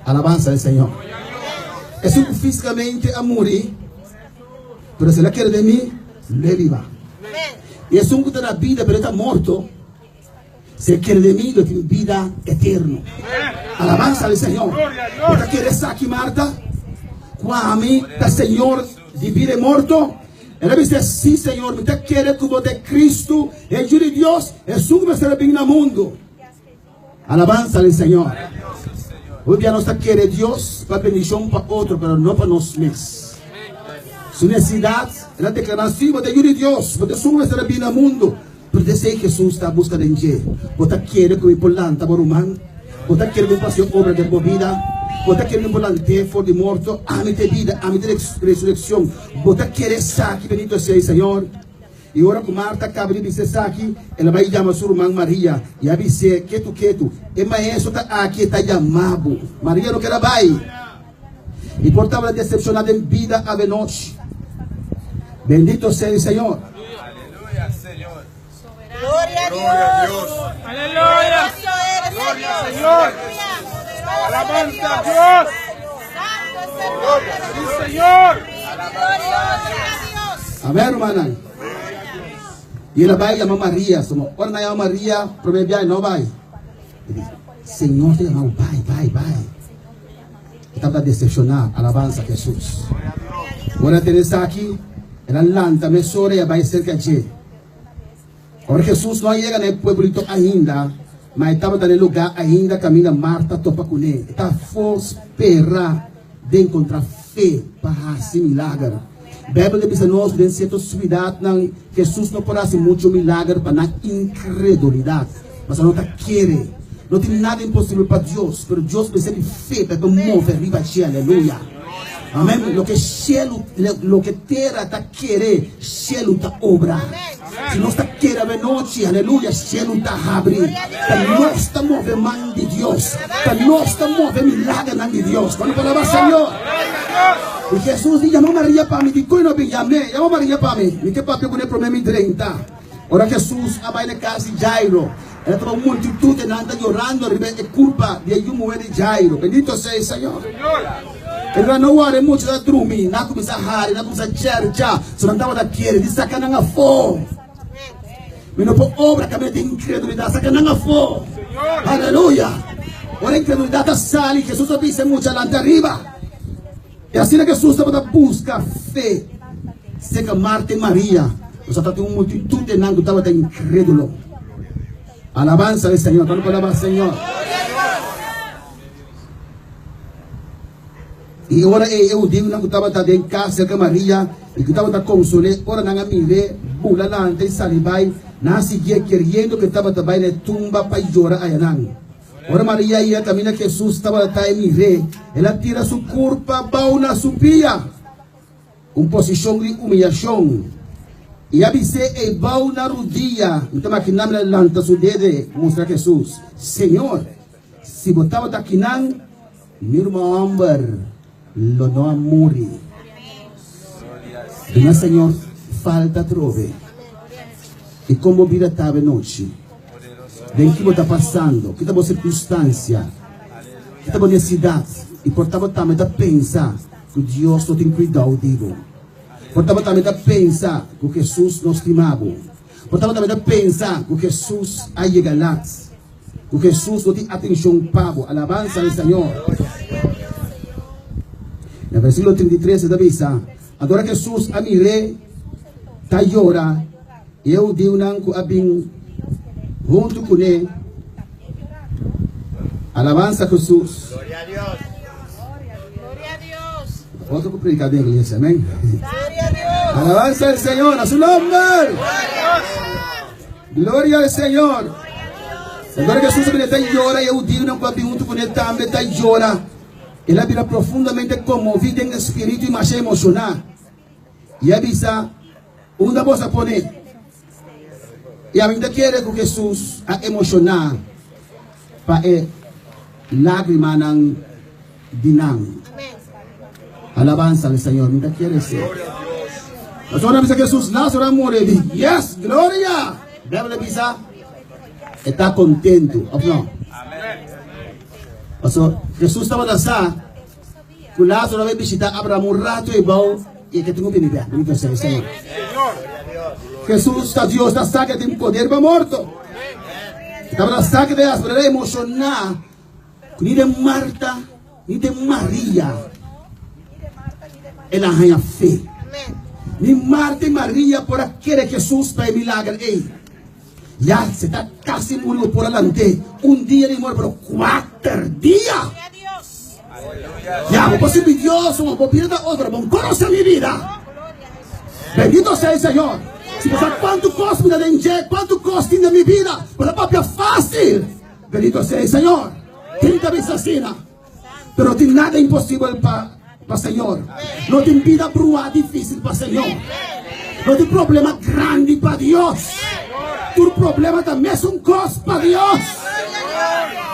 Alabanza del Señor. Es un físicamente a morir, pero si la quiere de mí, le viva. Y es un que tiene vida, pero está muerto. Si quiere de mí, lo tiene vida eterna. Alabanza del Señor. ¿Vos te quieres aquí, Marta? Cuando el Señor divide muerto, él dice, sí Señor, me te quiere como de Cristo, el Hijo de Dios, es un que será bien en el mundo. Alabanza al Señor. Hoy día nos quiere Dios para bendición para otro, pero no para nosotros. Su necesidad es la declaración de Hijo de Dios, porque es un que será bien en el mundo. Pero desde Jesús está buscando en Dios. Vos te quiere como importante por humano, vos te quiere como pasión obra de vida. Você quer me volante for de morto, amite vida, amite resurrección. Você quer estar aqui, bendito seja o Senhor. E ora com Marta acaba de dizer aqui, ela vai chamar sua irmã Maria. E ela diz, quieto. E maestro está aqui, está chamado. Maria não quer vai. E por estava decepcionada em vida a noite. Bendito seja o Senhor. Aleluya, Señor. Gloria a Dios. Aleluya. Gloria a Dios. Señor. Alabanza a Dios. Sí, Señor. Amén, hermana. Y ela vai chamar Maria. Ora não chama Maria, provavelmente não vai. Senhor te chamou, vai. Estava decepcionado. Alabanza a Jesus. Ora Teresa aqui, El Atlanta, Mesora y va a ser que allí. Ahora Jesús no llega en el pueblito ainda, mas estaba en el lugar ainda, camina Marta, topa con él. Está espera de encontrar fe para hacer milagre. A Bíblia diz a nós, em certa suavidade, Jesus não pode fazer muito milagre para na incredulidade. Mas não está querendo. Não tem nada impossível para Deus. Mas Deus precisa de fé para mover riba de aleluia. Amém? Lo que cielo, lo que terra está querendo, cielo está obra. Se nós está querendo a noite, aleluia, cielo está abrindo. Para nós está movendo mão de Deus. Para nós está movendo milagre na de Deus. Quando falava Senhor. E Jesus diz, llamou Maria para mim, digo, não me chamei, llamou Maria para mim, me que papi com o problema de 30. Ora Jesus vai na casa de Jairo, ela estava uma multitude, anda chorando, é culpa de uma mulher de Jairo, bendito seja Senhor. Ele não ora muito da dormir, não começa a rir, não começa a cherchar, se não estava daquele, diz saca na fome. Mas não por obra que de incredulidade, saca na fome. Aleluia. Ora a incredulidade sai, Jesus disse muito lá arriba. E assim que Jesus estava a buscar fé. Sei que Marta e Maria, nós estávamos uma multidão de não estava incrédulo. Alabança ao Senhor, quando falava Senhor. E agora eu digo que estava em casa com Maria, e que estava a consolar, ora não me vê, bula lá antes salibai, não seguia querendo que estava também na tumba para chorar aí não. Ora Maria ia caminhar que Jesus estava até me ver. Ela tira sua culpa, bau na sua pia. Uma posição de humilhação. E avisei e bau na rodilha. Então aqui não me lanta sua dedo mostrar Jesus. Senhor, se botava daqui não, meu amor, lo não morre. Mas Senhor, falta trove. E como vida estava noite. Bem que está passando, que está a circunstância, que está a necessidade, e portanto também a pensar que Deus não tem cuidado digo. Portanto também a pensar que Jesus nos estimava. Portanto também a pensar que Jesus ha chegado, que Jesus não tem atenção para alabança do Senhor. No versículo 33 da Bíblia, agora Jesus a mirei, está chorando, eu digo que a bem junto com ele, alabanza a Jesus. Gloria a Dios. Gloria a Dios. Otro predicador de iglesia, amén. Gloria a Dios. Alabanza al Señor, a su nombre. Gloria al Señor. Agora Jesus está llora e eu digo não pode junto com ele também está llora. Ela vira profundamente comovida em espírito e mais emocionada. E avisa uma voz a poner. E ainda quer que Jesus a emocionar para lágrima ng dinang. Alabanza al Señor. Ainda quer ser. Mas ahora dice Jesús, Lázaro muere. Yes, gloria. Bíblia diz, está contento. No. Pastor, Jesus estava dançando. Que Lázaro vai visitar Abraão um rato e bom. E que tenho bem. Bendito seja o Senhor. Jesús está Dios, está saque de poder para morto. Estaba la saque de las verdades emocionadas. Ni de Marta, ni de María. Ela ganha fe. Ni Marta y María por aquel Jesús para el milagre. Ya se está casi muriendo por adelante. Un día ni muere, pero 4 días. Ya, vos posso ser Dios, vos pierda otra, vos conoce mi vida. Bendito sea el Señor. Se você quanto custa de encher, quanto custa na minha vida, para papi é fácil. Bendito seja o Senhor. 30 vezes assim, mas não tem nada impossível para o Senhor. Não tem vida brua difícil para o Senhor. Não tem problema grande para Deus. Tu problema também é costo para Deus.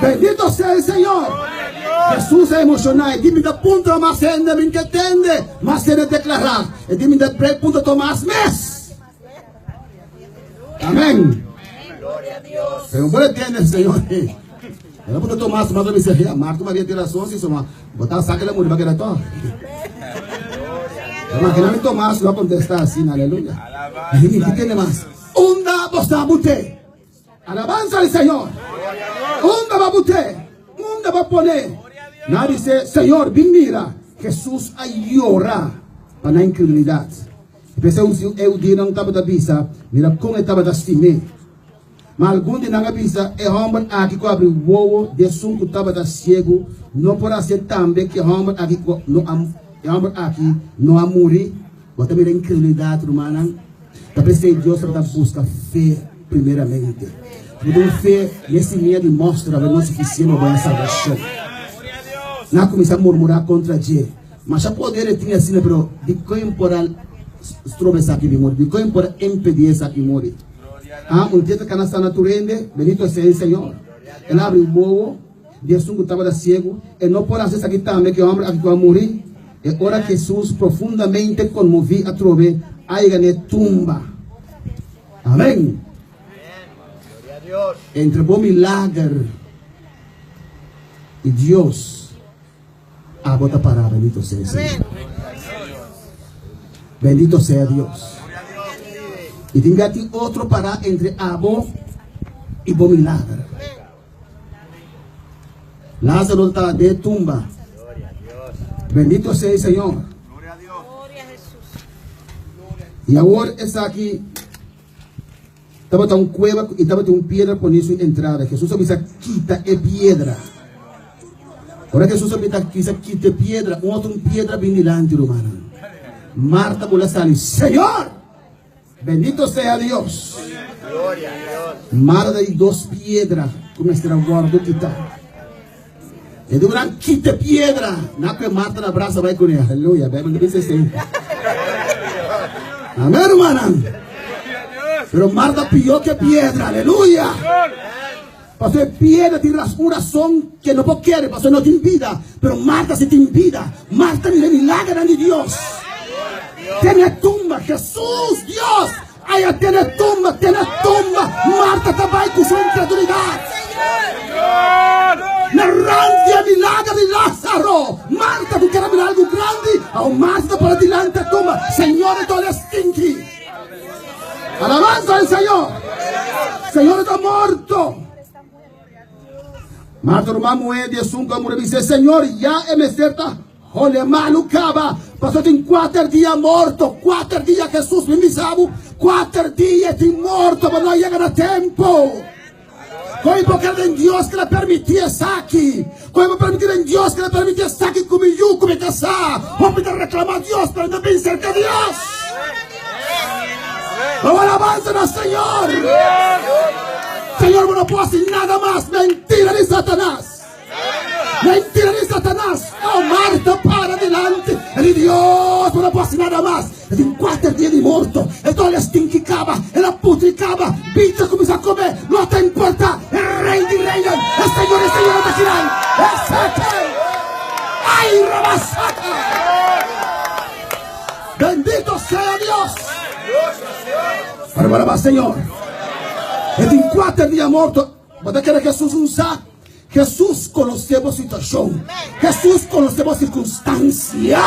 Bendito seja o Senhor. Jesus é emocionado. Dime da ponta mais ainda me que entende, mas ele declarar. E dime da ponta tomar mes. Amém. Gloria a Dios. Pero puede entender, Señor. Ela pode tomar as mãos e dizer, Marta Maria tira as onças, botar a saca da mulher, vai querer todo. Mas que não me tomasse, vai contestar assim, aleluia. E que tem mais? Onda você bute. Alabanza al Senhor. Onda vai bute. Onda vai poner. Nada diz, Senhor, vem mira. Jesus a llorar para a incredulidade. Pensei eu dia não estava da bisa, mira como estava da estime. Mas algum dia na bisa é homem aqui que abre o ovo de sunco estava da cego, não pode ser também que homem aqui não amore, bota mira incredulidade humana. Também sei Deus para buscar fé primeiramente. Porque fé nesse medo mostra que não é suficiente para a salvação. Não começa a murmurar contra Deus, mas a poder tinha assim, pero de quem pode estrobe essa aqui de morrer, de quem pode impedir essa aqui morrer. Um dia que nós estamos naturende, bendito seja o Senhor. Ele abre o bobo, Deus que estava cego, e não pode fazer isso aqui também, que o homem aqui vai morrer. É hora que Jesus profundamente comovido a trove, aí na tumba. Amém. Entre bom milagre e Deus, a bota parar, bendito seja o Senhor. Bendito seja Deus. E tem outro parar entre Abo e bom milagre. Lázaro está de tumba. Bendito seja o Senhor. E agora essa aqui estava uma cueva e estava uma pedra por isso entrada. Jesus avisa quita a pedra. Agora Jesus avisa quita a pedra, outra pedra bem delante, romana. Marta pula sali, Senhor, bendito seja Deus. Marta e duas pedras começaram a guardar quitar. E de uma quita pedra, na que Marta na braça vai com ele. Aleluia, bem, não diz assim. Amém, irmã? Pero Marta pior que piedra, aleluia. Pastor, piedra tiene una razón que no quiere, pastor, no te impida. Pero Marta se te impida. Marta ni le milagro de Dios. Tiene tumba, Jesús, Dios. Allá tiene tumba. Marta también con su incredulidad. Narrante milagro de Lázaro. Marta, tú quieres mirar algo grande. Aún Marta por delante tumba. Señor, todo es stinky. Alabanza al Señor. Señor está muerto. Marta hermano muere de su amor y dice, Señor, ya es cierta. Olha, malucaba. Pasó en 4 días muerto. 4 días Jesús me sabe. 4 días de muerto, pero no llega a tiempo. Como porque en Dios que le permitía estar aquí. Como permitir en Dios que le permitía estar aquí como yo, como casar. O me reclamar a Dios, pero no bien cerca de Dios. ¡Oh, alabanza al Señor! Señor, no puedo hacer nada más. Mentira de Satanás. Mentira de Satanás. Oh, Marta, para adelante. El Dios, no puedo hacer nada más. Es un 4 días de muerto. Entonces le stinquicaba, le putricaba. Bicho comienza a comer. No te importa. El rey de reyes. El Señor te giran. El Satan. ¡Ay, rabasata! Bendito sea Dios. Para Señor. Es en 4 días muerto. ¿Vos querés que Jesús usa? Jesús conocemos situación. Jesús conocemos circunstancia.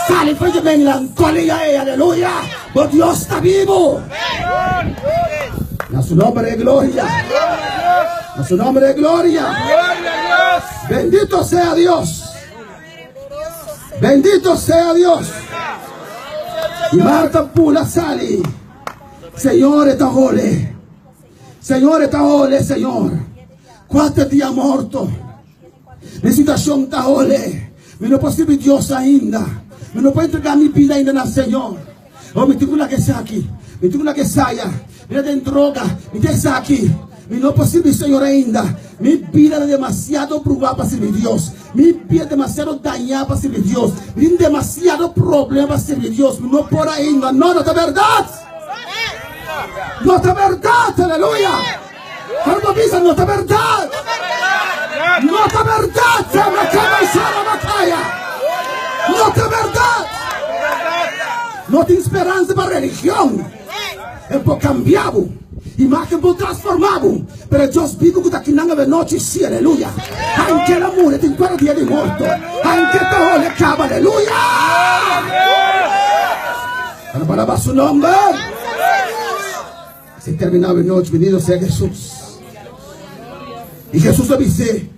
Sale pues de melancolía, aleluya. Pero Dios está vivo. A su nombre de gloria. A su nombre de gloria. Bendito sea Dios. Bendito sea Dios. Y Marta pula sale. Señor está ole. Señor está ole, Señor. 4 días muerto. Mi situación está ole. Me no posible Dios ainda. Me no puedo entregar mi vida ainda al Señor. Oh, me tengo una que está aquí. Me tengo una que saia. Me den droga. Me tengo aquí. Me no posible Señor ainda. Mi vida es demasiado probada para servir Dios. Mi vida es demasiado dañada para servir Dios. Mi demasiado problema para servir Dios. No por ainda. No es verdad. No es verdad. Aleluya. Cuando dicen no es verdad. No es verdad. Se me acaba y se me batalla. No es verdad. No tiene esperanza para religión. Es por cambiado. Imagen por transformado. Pero Dios vive que está aquí de noche, sí, aleluya. Aunque el amor tiene 4 días de muerto. Aunque todo le acaba, aleluya. Para su nombre. Se terminaba la noche, bendito sea Jesús. Y Jesús le dice,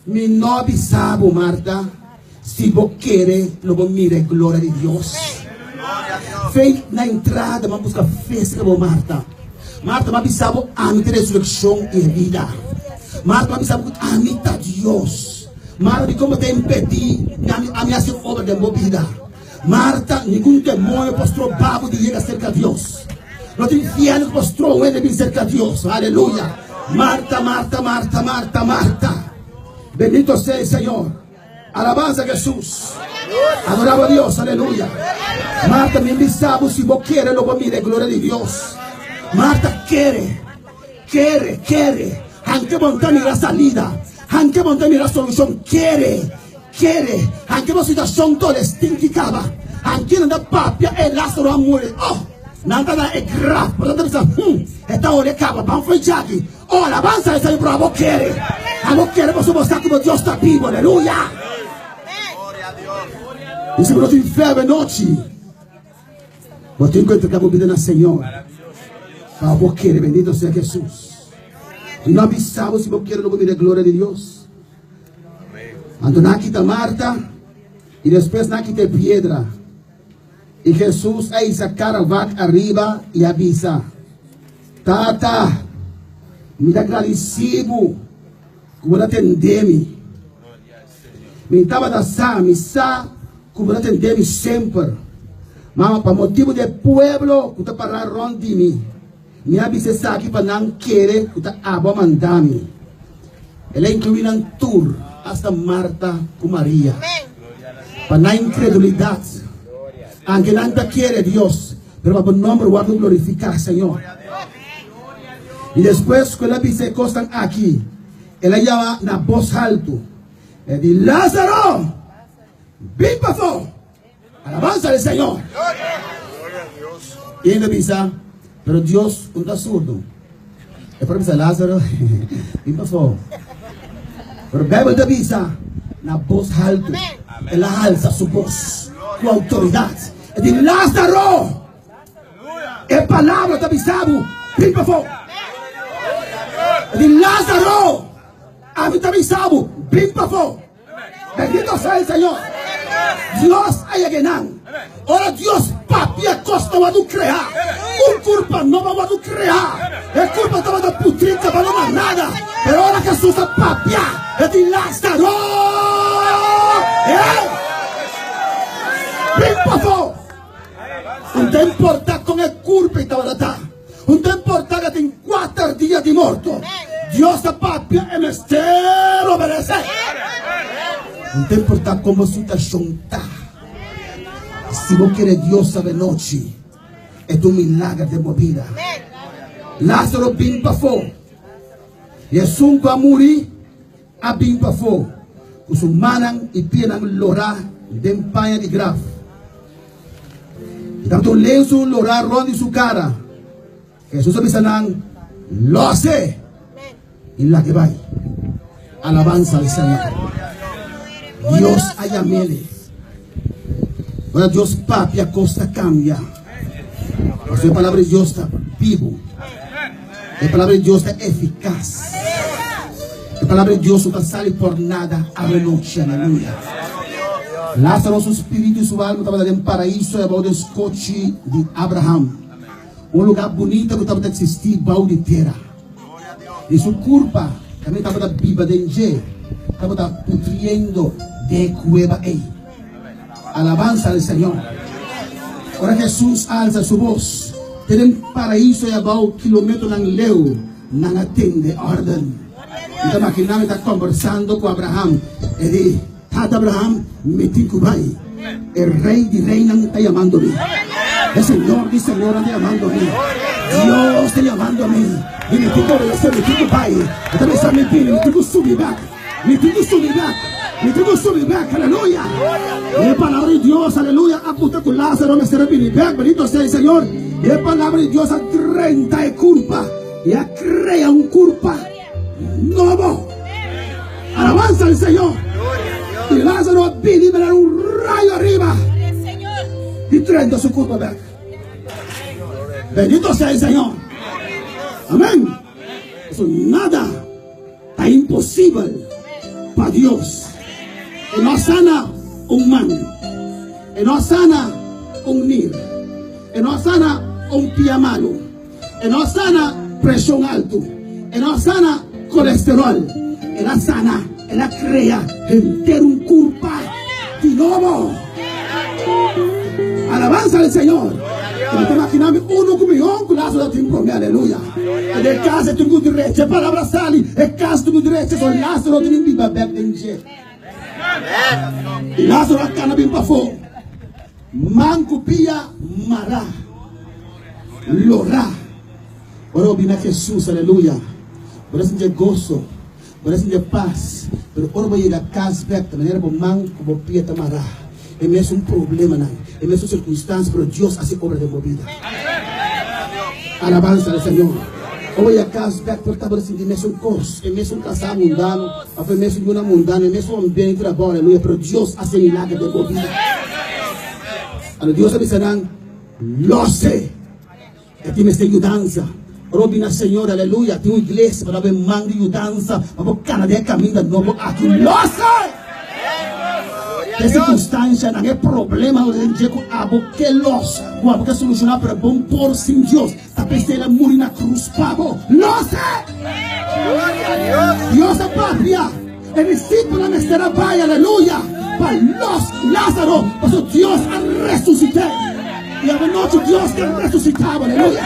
mi no avisaba, Marta, si vos quieres, luego mire gloria de Dios. fe na entrada, vamos buscar festa como Marta. Marta, mas pensava a minha ressurreição e vida. Marta, mas pensava a minha Deus. Marta, de como te impedir a minha obra de vida. Marta, nenhum demônio postrou babo de ir cerca de Deus. Não tem inferno que postrou ele de cerca de Deus. Aleluia. Marta, Marta, Marta, Marta, Marta. Bendito seja, Senhor. Alabanza a Jesus. Adorava a Deus. Aleluia. Marta, me pensava se você quer, não vou mirar a glória de Deus. Marta quer. Anche montar mirar salida. Anche montar mirar solução. Quer. Anche uma situação toda estincava. Anche não dá papia e Lázaro a morrer. Oh, nada é grave. Portanto, pensa, esta hora acaba. Vamos fechar aqui. Oh, alabanza é Senhor para você quer. A você quer, você mostrar como Deus está vivo. Aleluia. E se você enferma à noite, você encontra a vida no Senhor. Para você querer, bendito seja Jesus. E não avisamos se você quer não ver a glória de Deus. Então, aqui está Marta, e depois aqui está Pedra. E Jesus aí sacar a vaca arriba e avisa: Tata, me dá agradecido, como atender-me. Me estava da como atender-me sempre. Mas, para motivo do povo, que está para ronde de mim. Me avisa aqui para não querer que está aba mandar-me. Ela inclui um tour hasta Marta com Maria. Para não incredulidade. Aunque não quiere Deus, pero para o nome guarda glorificar, Senhor. E depois, quando ela avisa que estão aqui, ela llama na voz alto. Ela diz: Lázaro, vem para fora. Alabanza al Senhor. E ainda avisa, pero Deus não está surdo. É para avisar Lázaro, vem para fora. Pero a Bíblia avisa na voz alta. Ela alça sua voz com autoridade. E diz: Lázaro, é palavra está avisado, vem para fora. E diz: Lázaro, a vida está avisado, vem para fora. Bendito seja o Senhor. Deus é genan. Ora Deus papia costa va do criar. Culpa nova va do criar. É culpa tava da putrica para não nada. Pero ora que Jesus papia é de Lázaro. Vem para fora. Não tem importa com a culpa e tava lá. Não tem importa que tem 4 dias de morto. Deus a papia é mestre obedecer. Não tem importa como a situação está. Se você quer Deus sabe noite, é um milagre de movida. Lázaro vem para fora. Jesus vai morrer, a vem para fora. Os humanos e pienam lorar de empanha de grave. Então o lenço lorar ronde sua cara. Jesus avisa não, lo sé. E lá que vai. Alabanza al Senhor. Dios haya mele. Ahora Dios papi a costa cambia. Porque la palabra de Dios está vivo. La palabra de Dios está eficaz. La palabra de Dios no sale por nada a la noche. Aleluya. Lázaro, su espíritu y su alma estaban en paraíso debajo del coche de Abraham. Un lugar bonito que estaba a existir bajo de tierra. Y su culpa también estaba viva de enje. Estaba putriendo de cueva ahí. Alabanza al Señor. Ahora Jesús alza su voz. Tienen paraíso y abajo kilómetros en leo. No atende orden. Está imaginando, está conversando con Abraham. Y dice: Tata Abraham, me ticubai. El rey de reina está llamando a mí. El Señor dice: Señor está llamando a mí. Dios está llamando a mí. Y me ticubai. Está pensando en mí. Me ticu subir back. Me ticu subir back. Me ticu subir back. Aleluya. Y la palabra de Dios, aleluya. Apunta con Lázaro, me será venir back. Bendito sea el Señor. Y la palabra de Dios a 30 de culpa. Y a crea un culpa nuevo. Alabanza al Señor. Y Lázaro viene y me da un rayo arriba. Y 30 su culpa back. Bendito sea el Señor. Amén. Eso nada está imposible para Dios. Y no sana un man. Y no sana un niño. E não sana pia malo. E não sana pressão alto. E não sana colesterol. E não sana. Ela crea ter culpa de novo. Alabanza al Señor. Y te imaginas uno como yo, con la sola tiempo, aleluya. En el caso de tu derecho, palabra sali, el caso de tu derecho, son Lázaro de mi bebé en je. Y Lázaro acá no viene fo. Manco pia mara. Lora. Ahora viene Jesús, aleluya. Por eso es gozo. Por eso es paz. Pero ahora voy a ir a casa, de manera como manco, como pia tamara. Y es un problema, en esas circunstancias, pero Dios hace obra de movida. Alabanza al Señor. Hoy acá, por es un curso, es un casado mundano, es una mundana, es un ambiente de trabajo, aleluya, pero Dios hace milagros de movida. A Dios avisarán, lo sé, que tienes ayudanza. Robina Señor, aleluya, tiene una iglesia para ver man de ayudanza, vamos cada día camino de nuevo aquí, lo sé. Que circunstância, não é problema, porque los, porque solucionar para bom por sem Deus. Está pensando em morrer na cruz, pago. Nossa! Deus é pátria. El discípulo me estará vai, aleluia. Para los Lázaro, porque Deus ha resucitado. E a noite Deus que ressuscitava, aleluia.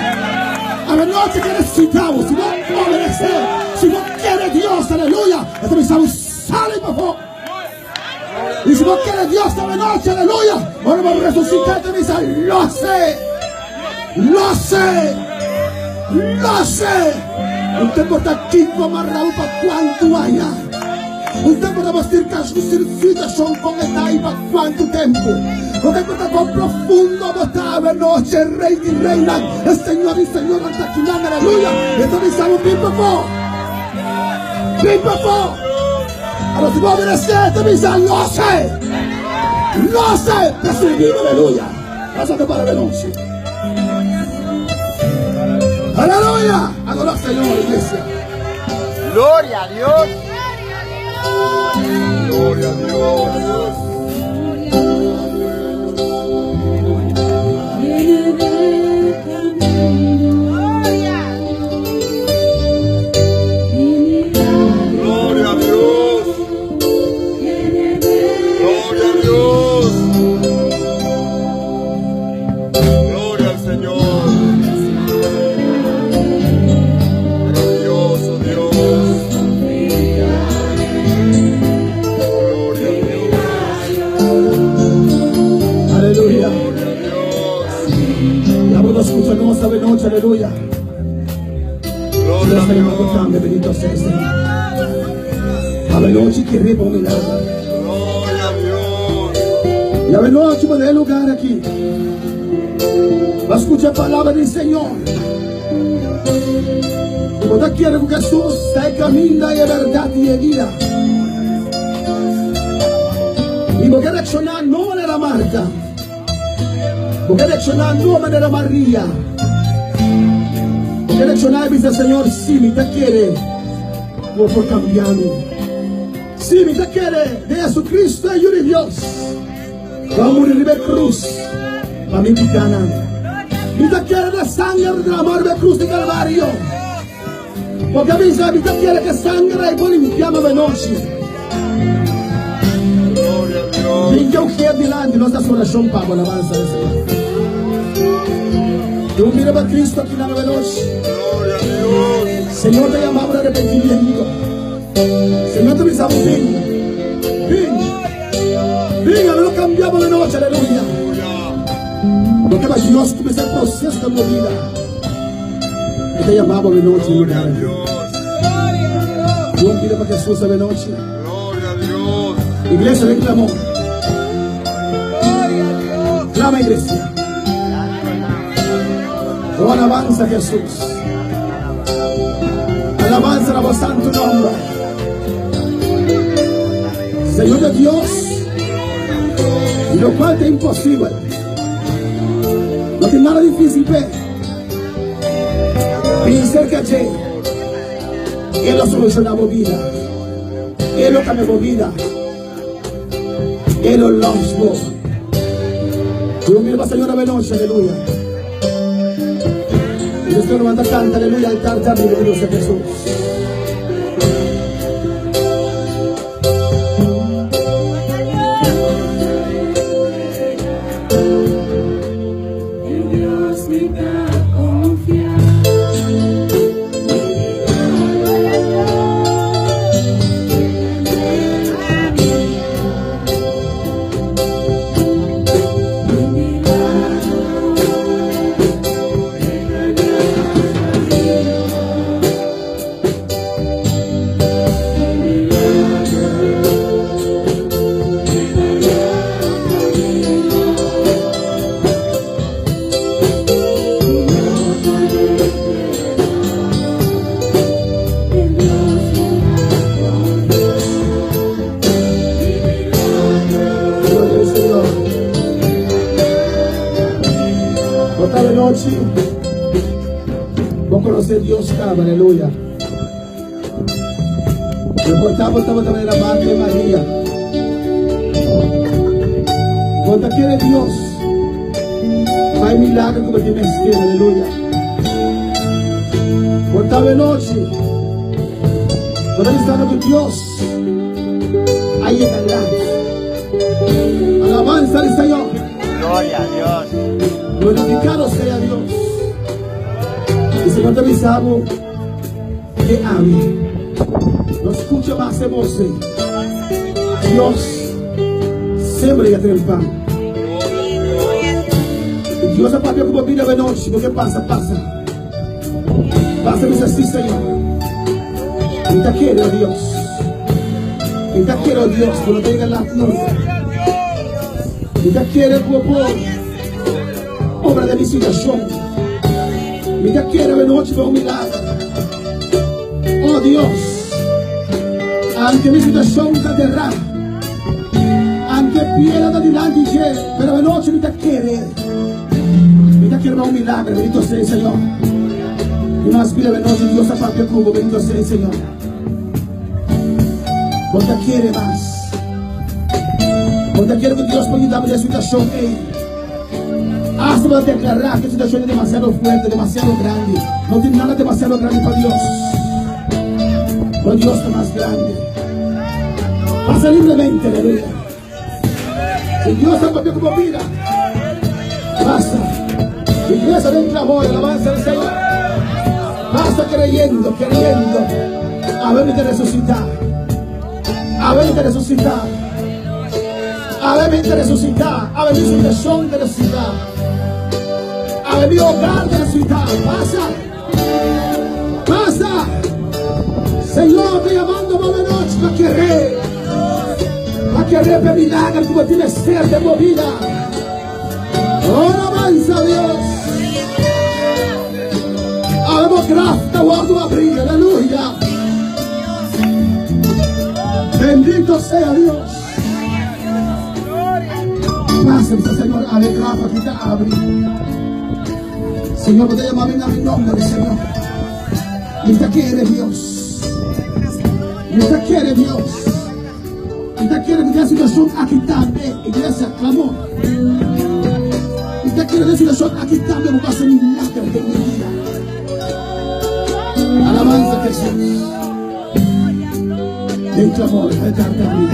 A noite que ressuscitava, se não obedecer, se não quer Deus, aleluia. Então precisamos salir para fora. Y si no quiere Dios esta noche, aleluya, ahora vamos a resucitar y dice, lo sé, lo sé, lo sé. Usted está aquí como Raúl para cuánto haya. Usted puede vestir que sus circuitos son con esta ahí para cuánto tiempo. Usted puede con profundo botar de noche, rey y reina, el Señor y Señor hasta aquí, aleluya. Entonces estamos bien por ahora si vos obedecer, te dicen, lo sé, recibir, aleluya. Pásate para la noche. Aleluya, adora al Señor, iglesia. Gloria a Dios. Gloria a Dios. Aleluya. Dios te llama que cambie, bendito sea el Señor. A la noche que ripa un milagro. Y a la noche por el lugar aquí va a escuchar palabra del Señor. Y cuando quiere que Jesús está caminando y verdad y vida. Y porque reaccionar no manera Marta. Porque reaccionar no manera María. Porque reaccionar y dice Señor, sí, mi te quiere. Por cambiarme. Sí, mi te quiere de Jesucristo y de Dios. Vamos a morir en la cruz. Para mi picana. Mi te quiere de sangre de la muerte de cruz de Calvario. Porque mi te quiere que sangre y por limpiarme de noche. Ninguém o que é delante, nós damos oração para a alabança do Senhor. Eu miro para Cristo aqui na noite. Senhor, te chamamos para arrepender, amigo. Senhor, te avisamos, vem, não cambiamos de noite, aleluia. Porque vai Deus começar o processo da minha vida. Eu te chamamos de noite, eu miro para Jesus de noite. Iglesia, reclamó. Clama, iglesia. Oh, alabanza a Jesús. Alabanza a vos santo nombre. Señor de Dios, y lo cual es imposible. No tiene nada difícil, pensar que Él lo soluciona mi vida. Él lo cambia mi vida. Él lo lanzó. Yo miro a Señor a noche, aleluya. Dios te levanta, canta, aleluya, altar de abrigo, Dios de Jesús. Vos conocés Dios, aleluya. Recordamos también de la Madre María. Cuando quiere Dios, hay milagros como tiene este, aleluya. Por tarde noche, cuando estamos con Dios, ahí llegará. Alabanza al Señor. Gloria a Dios. Glorificado sea Dios. Y Señor te avisamos que ame. No escucha más de voces. Dios siempre ya tiene el pan. Y Dios aparte como vida de noche. ¿Qué pasa? Pasa. Pasa, dice así, Señor. Y te quiero, Dios. Y te quiero, Dios, cuando te digan las nubes. Y te quiero, por obra de mi situación. Y te quiero de noche por un milagro. Oh Dios, aunque mi situación está aterrada, aunque pierda delante y llegue, pero de noche me te quiere por un milagro. Bendito sea el Señor. Y más pide de noche Dios aparte el cubo. Bendito sea el Señor. Vos te quiere más. Vos te quiere que Dios pueda ayudarme de la situación. Hazme declarar que la situación es demasiado fuerte, demasiado grande. No tiene nada demasiado grande para Dios. Pero Dios es más grande. Pasa libremente, aleluya. Si Dios está contigo como vida, pasa. Iglesia de un clamor, alabanza del Señor. Pasa creyendo. A ver te resucitar. A ver te resucitar. A ver te resucitar. A ver mi situación te resucitar. A ver mi hogar te resucitar. Pasa. Señor, te llamando por la noche para querer ver milagros como tiene ser de movida. Oh, alabanza a Dios. Habemos gracia, guardo abrir, aleluya. Bendito sea Dios. Gracias, Señor, a ver gracia que te abre. Señor, te llamo a mi nombre, Señor. Y te quiere Dios. Y te quiere Dios. Y te quiere que la situación aquí también. Iglesia, clamor. Y te quiere la situación aquí también. Porque hace milagros de mi vida. Alabanza a Jesús. En clamor, al canta abrir.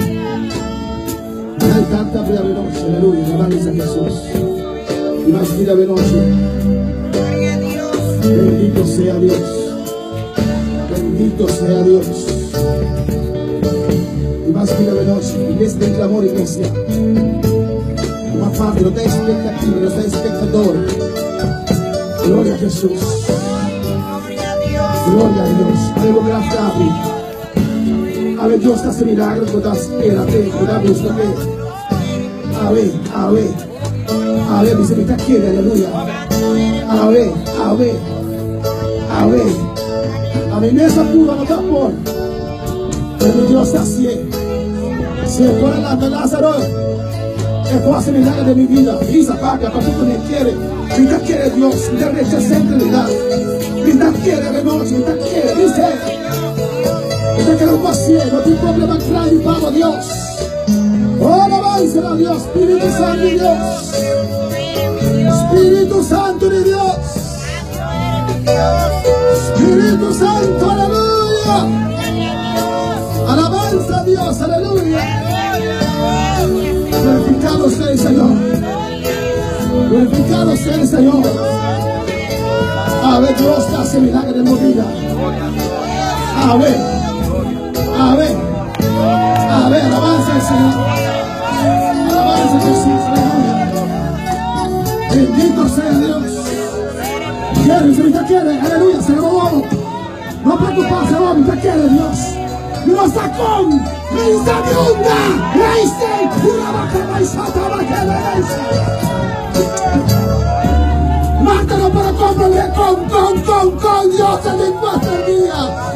Al canta abrir de noche. Aleluya. Alabanza a Jesús. Y más vida de noche. Bendito sea Dios. Bendito sea Dios. Y más vida de noche. Iglesia del clamor, iglesia. Una parte, no está expectativa, no está espectador. Gloria a Jesús. Gloria a Dios. Haremos gracia a ti. A ver, Dios te hace milagros, no te espérate, no te búscate. A ver, dice que te quiere, aleluya. A ver. A mi mesa pura no te por. Pero Dios te hace. Si es por el de Lázaro, es por hacer milagros de mi vida. Isa, paga, para tú me quieres. Y te quiere Dios, y te rechaza en realidad. Y te quiere de noche, y te quiere, dice. Y te quiere un vacío, no tiene problema grande para Dios. Oh, alabanza a Dios, Espíritu Santo de Dios. Espíritu Santo de Dios. Espíritu Santo, aleluya. Alabanza a Dios, aleluya. Glorificado sea el Señor. Glorificado sea el Señor. A ver, Dios hace milagros en mi vida. A ver, a ver, a ver, alabanza al Señor. Alabanza a Jesús, aleluya. Bendito sea Dios. Quiere, si usted quiere, aleluya, se lo vamos. No preocuparse, vamos, usted quiere, Dios. Dios sacó, me inunda, reíste, una vaca maizata, vaca reíste. Mátalo, pero cómprale con Dios, el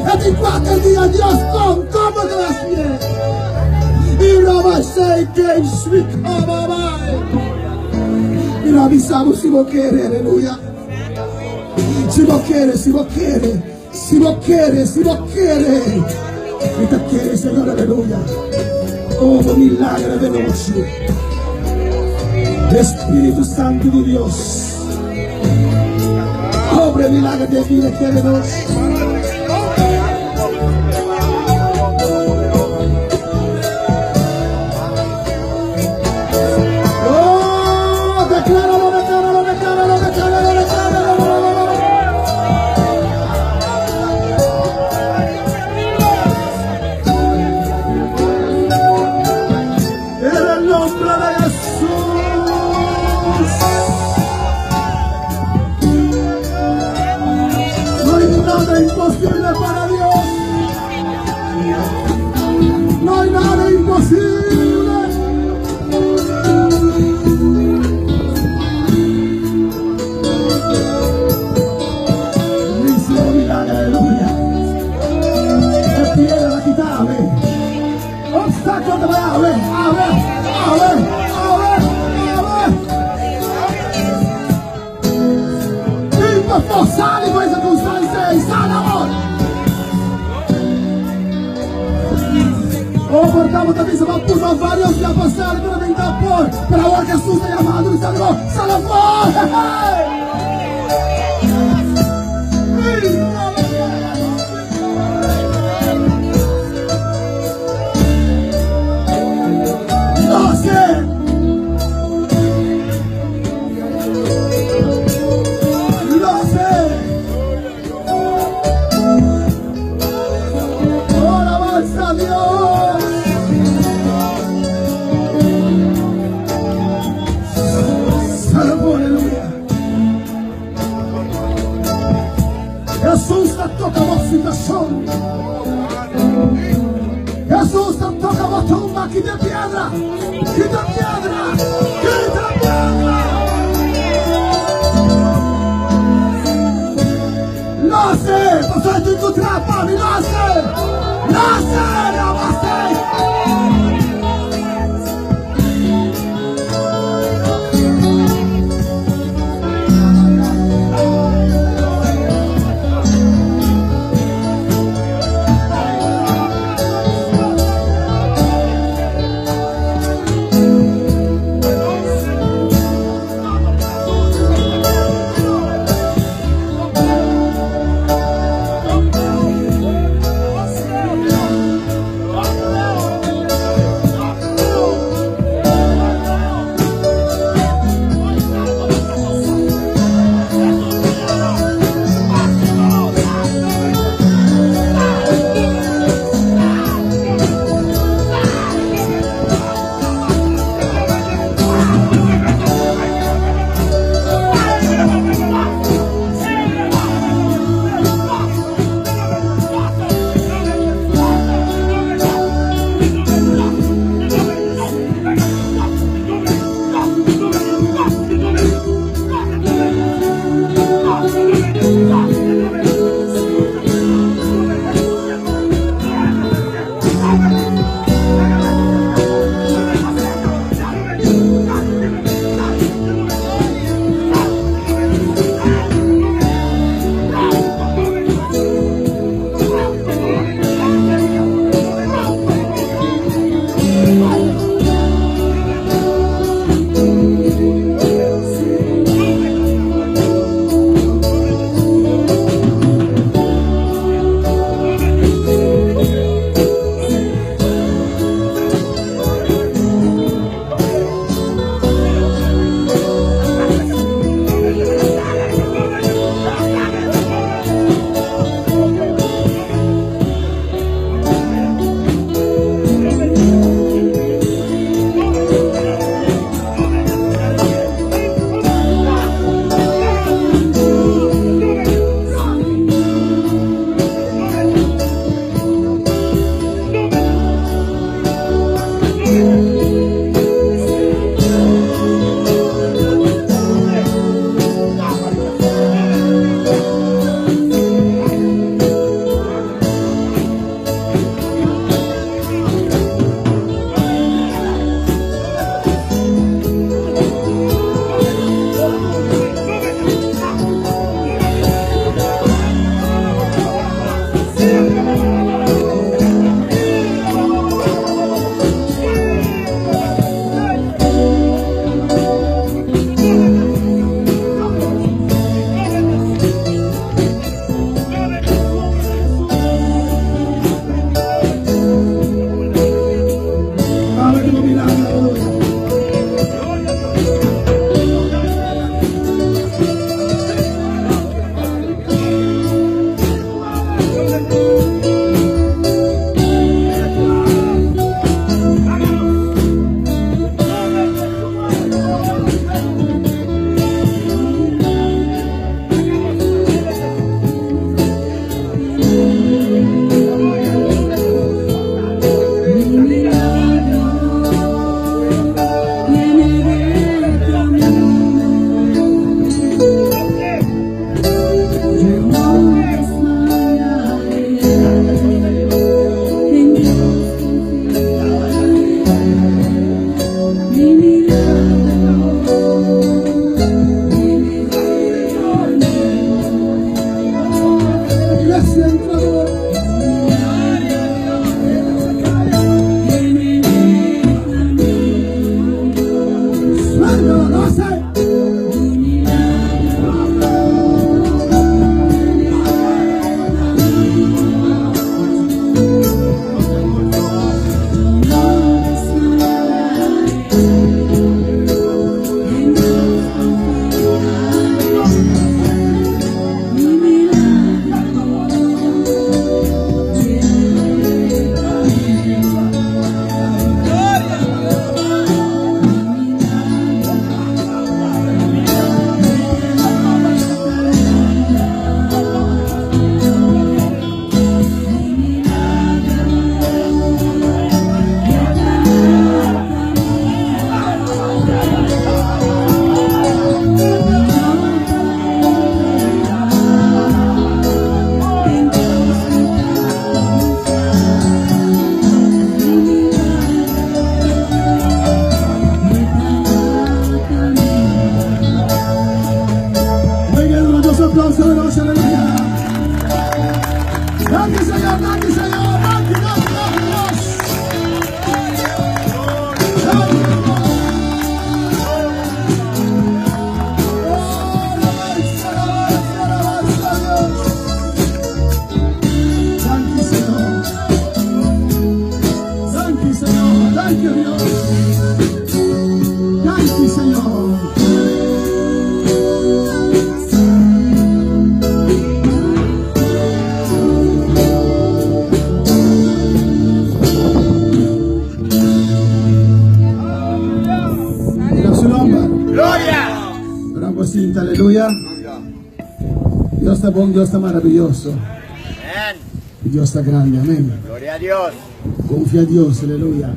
24 día, Dios, como gracias. Y no va a ser que es mi cama, y lo avisamos si vos quieres, aleluya. Si vos quieres, si vos quieres, si vos quieres, si vos quieres. Y te quiere, Señor, aleluya. Oh, milagro de noche. Espíritu Santo de Dios. Obre milagro de vida que de noche. Oh, decláralo, decláralo, decláralo, decláralo, decláralo. Imposible para Dios. No hay nada imposible. Dice milagro, aleluya. El piedra la quitaba. Obstáculo te voy a ver, a ver, a ver, a ver, a ver. Impossível com essa constância e sana ahora. Oh, portamos também se vai por vários que passaram para tentar por para agora que assusta chamado de salvou, salvou. Jesús te toca a situación. Jesús te toca a tumba, quita piedra, quita piedra, quita piedra. Lo sé, pasó de tu trapa, mi lo sé, lo sé, lo sé. siempre amor. Sueño, no sé. Aplausos de noche, aleluya. Gracias, Señor, gracias, Señor. Gracias, Señor. Thank you, Dios. Thank you, Señor. Aleluya. Dios está bueno, Dios está maravilloso. Amén. Y Dios está grande, amén. Gloria a Dios. Confía en Dios, aleluya.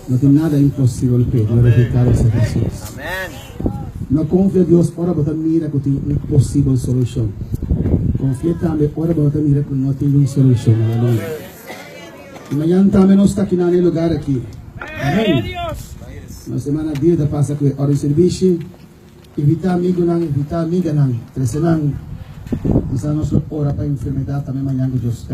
No tiene nada imposible, glorificado a Jesús. Amén. No confía en Dios, ahora vos mira que tiene imposible solución. Confía también, ahora vos mira que no tiene una solución, aleluya. Y mañana también no está aquí en el lugar aquí. Amén. La semana 10 de pasa que ahora el servicio. Evitar amigo nang, evitar amiga nang, tresenang. Isa nos ora para enfermedad también mañana Dios.